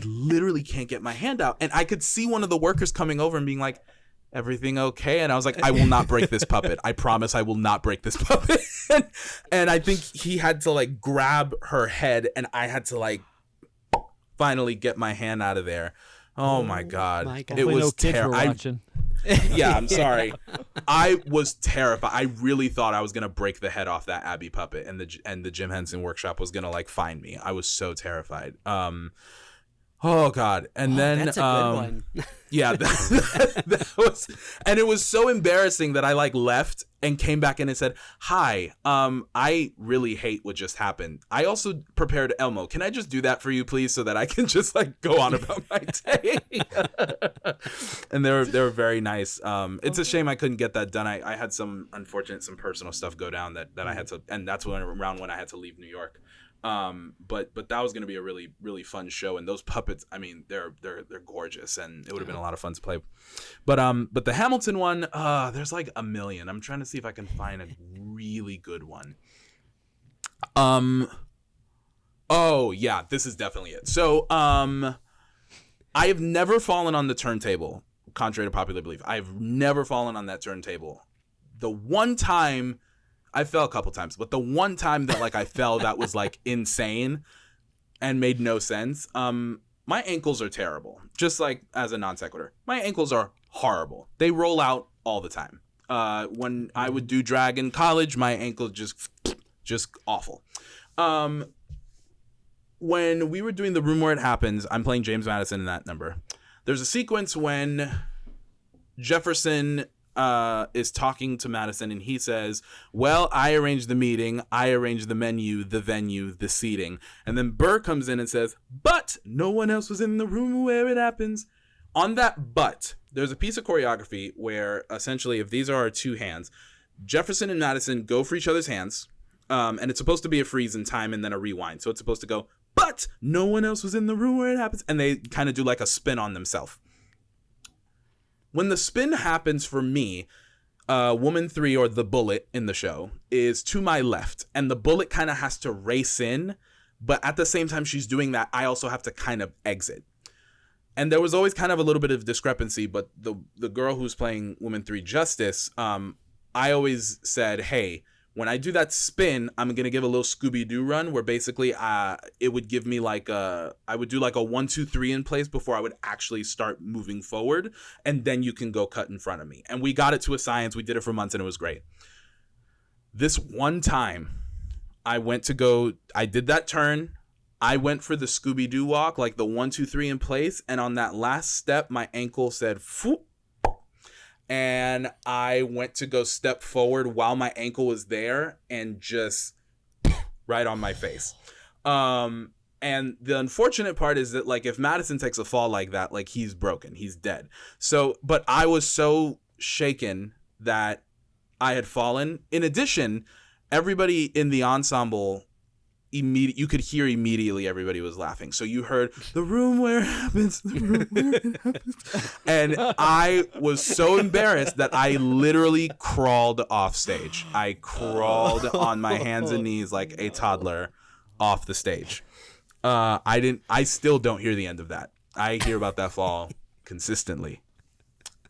literally can't get my hand out. And I could see one of the workers coming over and being like, everything okay? And I was like, I will not break this puppet. I promise I will not break this puppet. And I think he had to like grab her head, and I had to like finally get my hand out of there. Oh my God. It was terrible. Yeah, I'm sorry. I was terrified. I really thought I was gonna break the head off that Abby puppet, and the Jim Henson workshop was gonna like find me. I was so terrified. Oh God. And then that's a good one. Yeah, that was, and it was so embarrassing that I like left and came back in and said, hi, I really hate what just happened. I also prepared Elmo. Can I just do that for you, please, so that I can just like go on about my day? And they were very nice. It's a shame I couldn't get that done. I had some personal stuff go down that I had to, and that's around when I had to leave New York. But that was going to be a really, really fun show. And those puppets, I mean, they're gorgeous, and it would have been a lot of fun to play. But the Hamilton one, there's like a million. I'm trying to see if I can find a really good one. Oh yeah, this is definitely it. So, I have never fallen on the turntable, contrary to popular belief. I've never fallen on that turntable. The one time I fell a couple times, but the one time that like I fell that was like insane and made no sense. My ankles are terrible. Just like as a non sequitur, my ankles are horrible. They roll out all the time. When I would do drag in college, my ankles just awful. When we were doing The Room Where It Happens, I'm playing James Madison in that number. There's a sequence when Jefferson is talking to Madison, and he says, well, I arranged the meeting, I arranged the menu, the venue, the seating. And then Burr comes in and says, but no one else was in the room where it happens. On that but, there's a piece of choreography where essentially if these are our two hands, Jefferson and Madison go for each other's hands, and it's supposed to be a freeze in time and then a rewind. So it's supposed to go, but no one else was in the room where it happens. And they kind of do like a spin on themselves. When the spin happens for me, woman 3, or the bullet in the show, is to my left. And the bullet kind of has to race in. But at the same time she's doing that, I also have to kind of exit. And there was always kind of a little bit of discrepancy. But the girl who's playing woman 3, Justice, I always said, hey, when I do that spin, I'm going to give a little Scooby-Doo run where basically it would give me like I would do like a 1, 2, 3 in place before I would actually start moving forward. And then you can go cut in front of me. And we got it to a science. We did it for months and it was great. This one time I did that turn. I went for the Scooby-Doo walk, like the 1, 2, 3 in place. And on that last step, my ankle said, "Phoop." And I went to go step forward while my ankle was there and just right on my face. And the unfortunate part is that, like, if Madison takes a fall like that, like, he's broken, he's dead. So, but I was so shaken that I had fallen. In addition, everybody in the ensemble, you could hear immediately everybody was laughing. So you heard the room where it happens, the room where it happens. And I was so embarrassed that I literally crawled off stage. I crawled on my hands and knees like a toddler off the stage. I still don't hear the end of that. I hear about that fall consistently.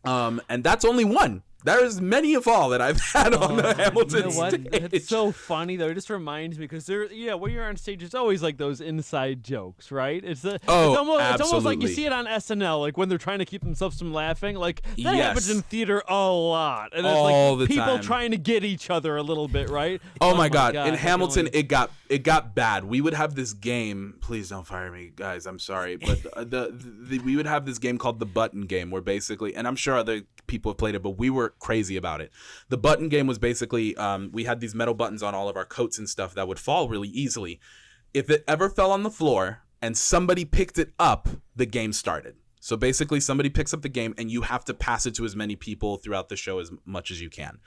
And that's only one. There's many a fall that I've had on the Hamilton stage. It's so funny though. It just reminds me because when you're on stage, it's always like those inside jokes, right? It's almost like you see it on SNL, like when they're trying to keep themselves from laughing. Like that happens in theater a lot, and it's all like the people time. Trying to get each other a little bit, right? Oh my God! In Hamilton, it got bad. We would have this game. Please don't fire me, guys. I'm sorry, but we would have this game called the Button Game, where basically, and I'm sure other people have played it, but we were crazy about it. The button game was basically we had these metal buttons on all of our coats and stuff that would fall really easily. If it ever fell on the floor and somebody picked it up, the game started. So basically somebody picks up the game and you have to pass it to as many people throughout the show as much as you can.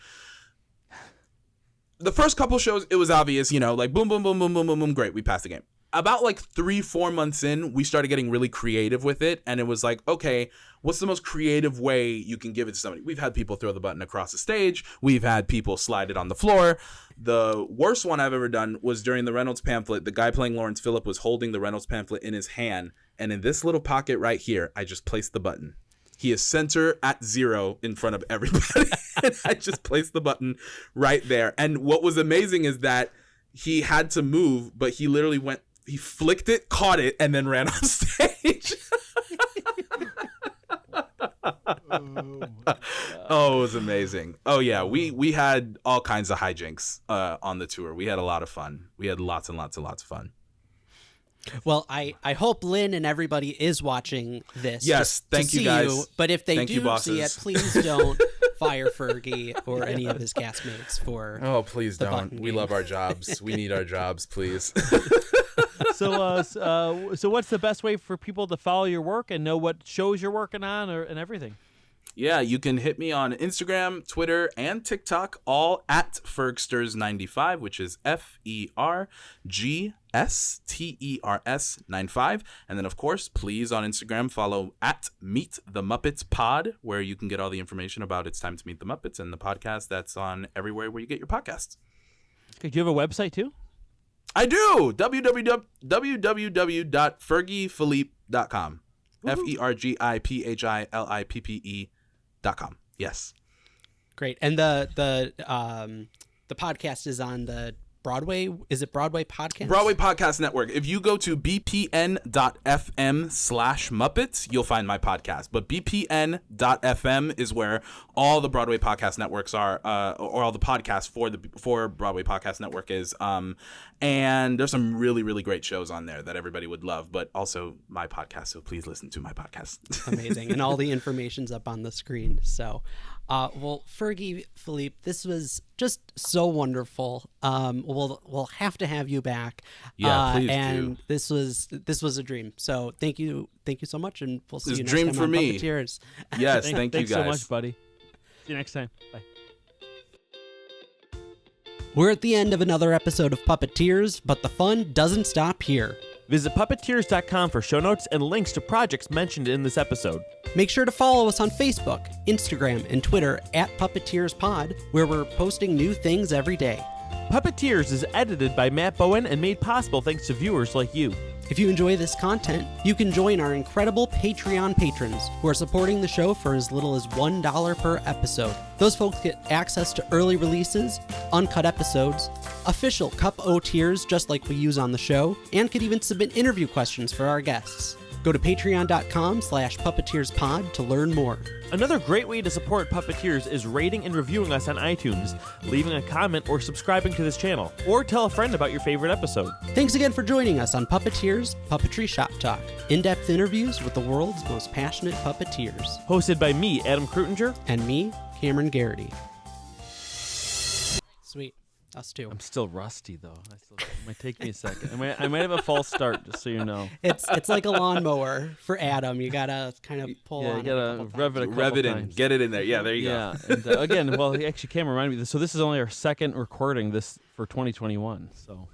The first couple shows, it was obvious, like boom, boom, boom, boom, boom, boom, boom, great, we passed the game. About like 3-4 months in, we started getting really creative with it. And it was like, okay, what's the most creative way you can give it to somebody? We've had people throw the button across the stage. We've had people slide it on the floor. The worst one I've ever done was during the Reynolds pamphlet. The guy playing Lawrence Philippe was holding the Reynolds pamphlet in his hand. And in this little pocket right here, I just placed the button. He is center at 0 in front of everybody. And I just placed the button right there. And what was amazing is that he had to move, but he literally he flicked it, caught it, and then ran on stage. Oh, it was amazing. Oh, yeah. We had all kinds of hijinks on the tour. We had a lot of fun. We had lots and lots and lots of fun. Well, I hope Lynn and everybody is watching this. Yes, thank you guys. But if they do see it, please don't fire Fergie or any of his castmates for. Oh, please don't. We love our jobs. We need our jobs, please. So what's the best way for people to follow your work and know what shows you're working on and everything? Yeah, you can hit me on Instagram, Twitter, and TikTok, all at Fergsters95, which is FERGSTERS95. And then, of course, please on Instagram follow at Meet the Muppets Pod, where you can get all the information about It's Time to Meet the Muppets and the podcast that's on everywhere where you get your podcasts. Okay, do you have a website too? I do. www.fergiephilippe.com. FERGIPHILIPPE.com. Yes. Great. And the podcast is on the Broadway. Is it Broadway Podcast? Broadway Podcast Network. If you go to bpn.fm/Muppets, you'll find my podcast. But bpn.fm is where all the Broadway Podcast Networks are, or all the podcasts for Broadway Podcast Network is. And there's some really, really great shows on there that everybody would love, but also my podcast. So please listen to my podcast. Amazing. And all the information's up on the screen. So, well, Fergie Philippe, this was just so wonderful. We'll have to have you back. Yeah, please and do. This was a dream. So thank you so much, and we'll see you next dream time for on me. Puppeteers. Yes, thank you guys. Thanks so much, buddy. See you next time. Bye. We're at the end of another episode of Puppeteers, but the fun doesn't stop here. Visit puppeteers.com for show notes and links to projects mentioned in this episode. Make sure to follow us on Facebook, Instagram, and Twitter at PuppeteersPod, where we're posting new things every day. Puppeteers is edited by Matt Bowen and made possible thanks to viewers like you. If you enjoy this content, you can join our incredible Patreon patrons who are supporting the show for as little as $1 per episode. Those folks get access to early releases, uncut episodes, official Cup O tiers just like we use on the show, and could even submit interview questions for our guests. Go to patreon.com/puppeteerspod to learn more. Another great way to support Puppeteers is rating and reviewing us on iTunes, leaving a comment, or subscribing to this channel, or tell a friend about your favorite episode. Thanks again for joining us on Puppeteers Puppetry Shop Talk. In-depth interviews with the world's most passionate puppeteers. Hosted by me, Adam Krutinger. And me, Cameron Garrity. Sweet. Us too. I'm still rusty, though. It might take me a second. I might have a false start, just so you know. It's like a lawnmower for Adam. You gotta kind of pull on. You gotta rev it in, get it in there. Yeah, there you go. And again, well, actually, Cam reminded me. So this is only our second recording this for 2021. So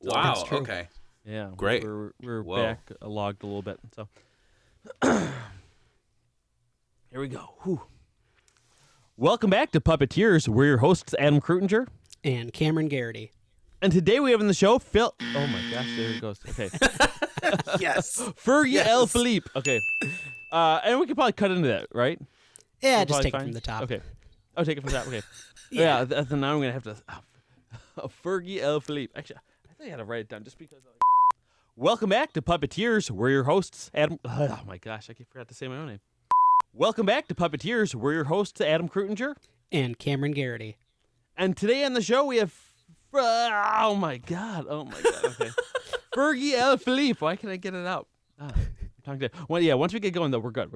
wow. Okay. Yeah. Great. We're back logged a little bit. So here we go. Whew. Welcome back to Puppeteers. We're your hosts, Adam Krutinger. And Cameron Garrity. And today we have on the show Phil. Oh my gosh, there it goes. Okay. Yes. Fergie L Philippe. Okay. And we could probably cut into that, right? Yeah, just take it from the top. Okay. Oh, take it from the top. Okay. Yeah. Then now I'm gonna have to. Fergie L Philippe. Actually, I think I had to write it down just because. Welcome back to Puppeteers. We're your hosts, Adam. Oh my gosh, I forgot to say my own name. Welcome back to Puppeteers. We're your hosts, Adam Krutinger and Cameron Garrity. And today on the show we have. Oh my god. Okay. Fergie L Philippe. Why can't I get it out? Well, yeah. Once we get going, though, we're good.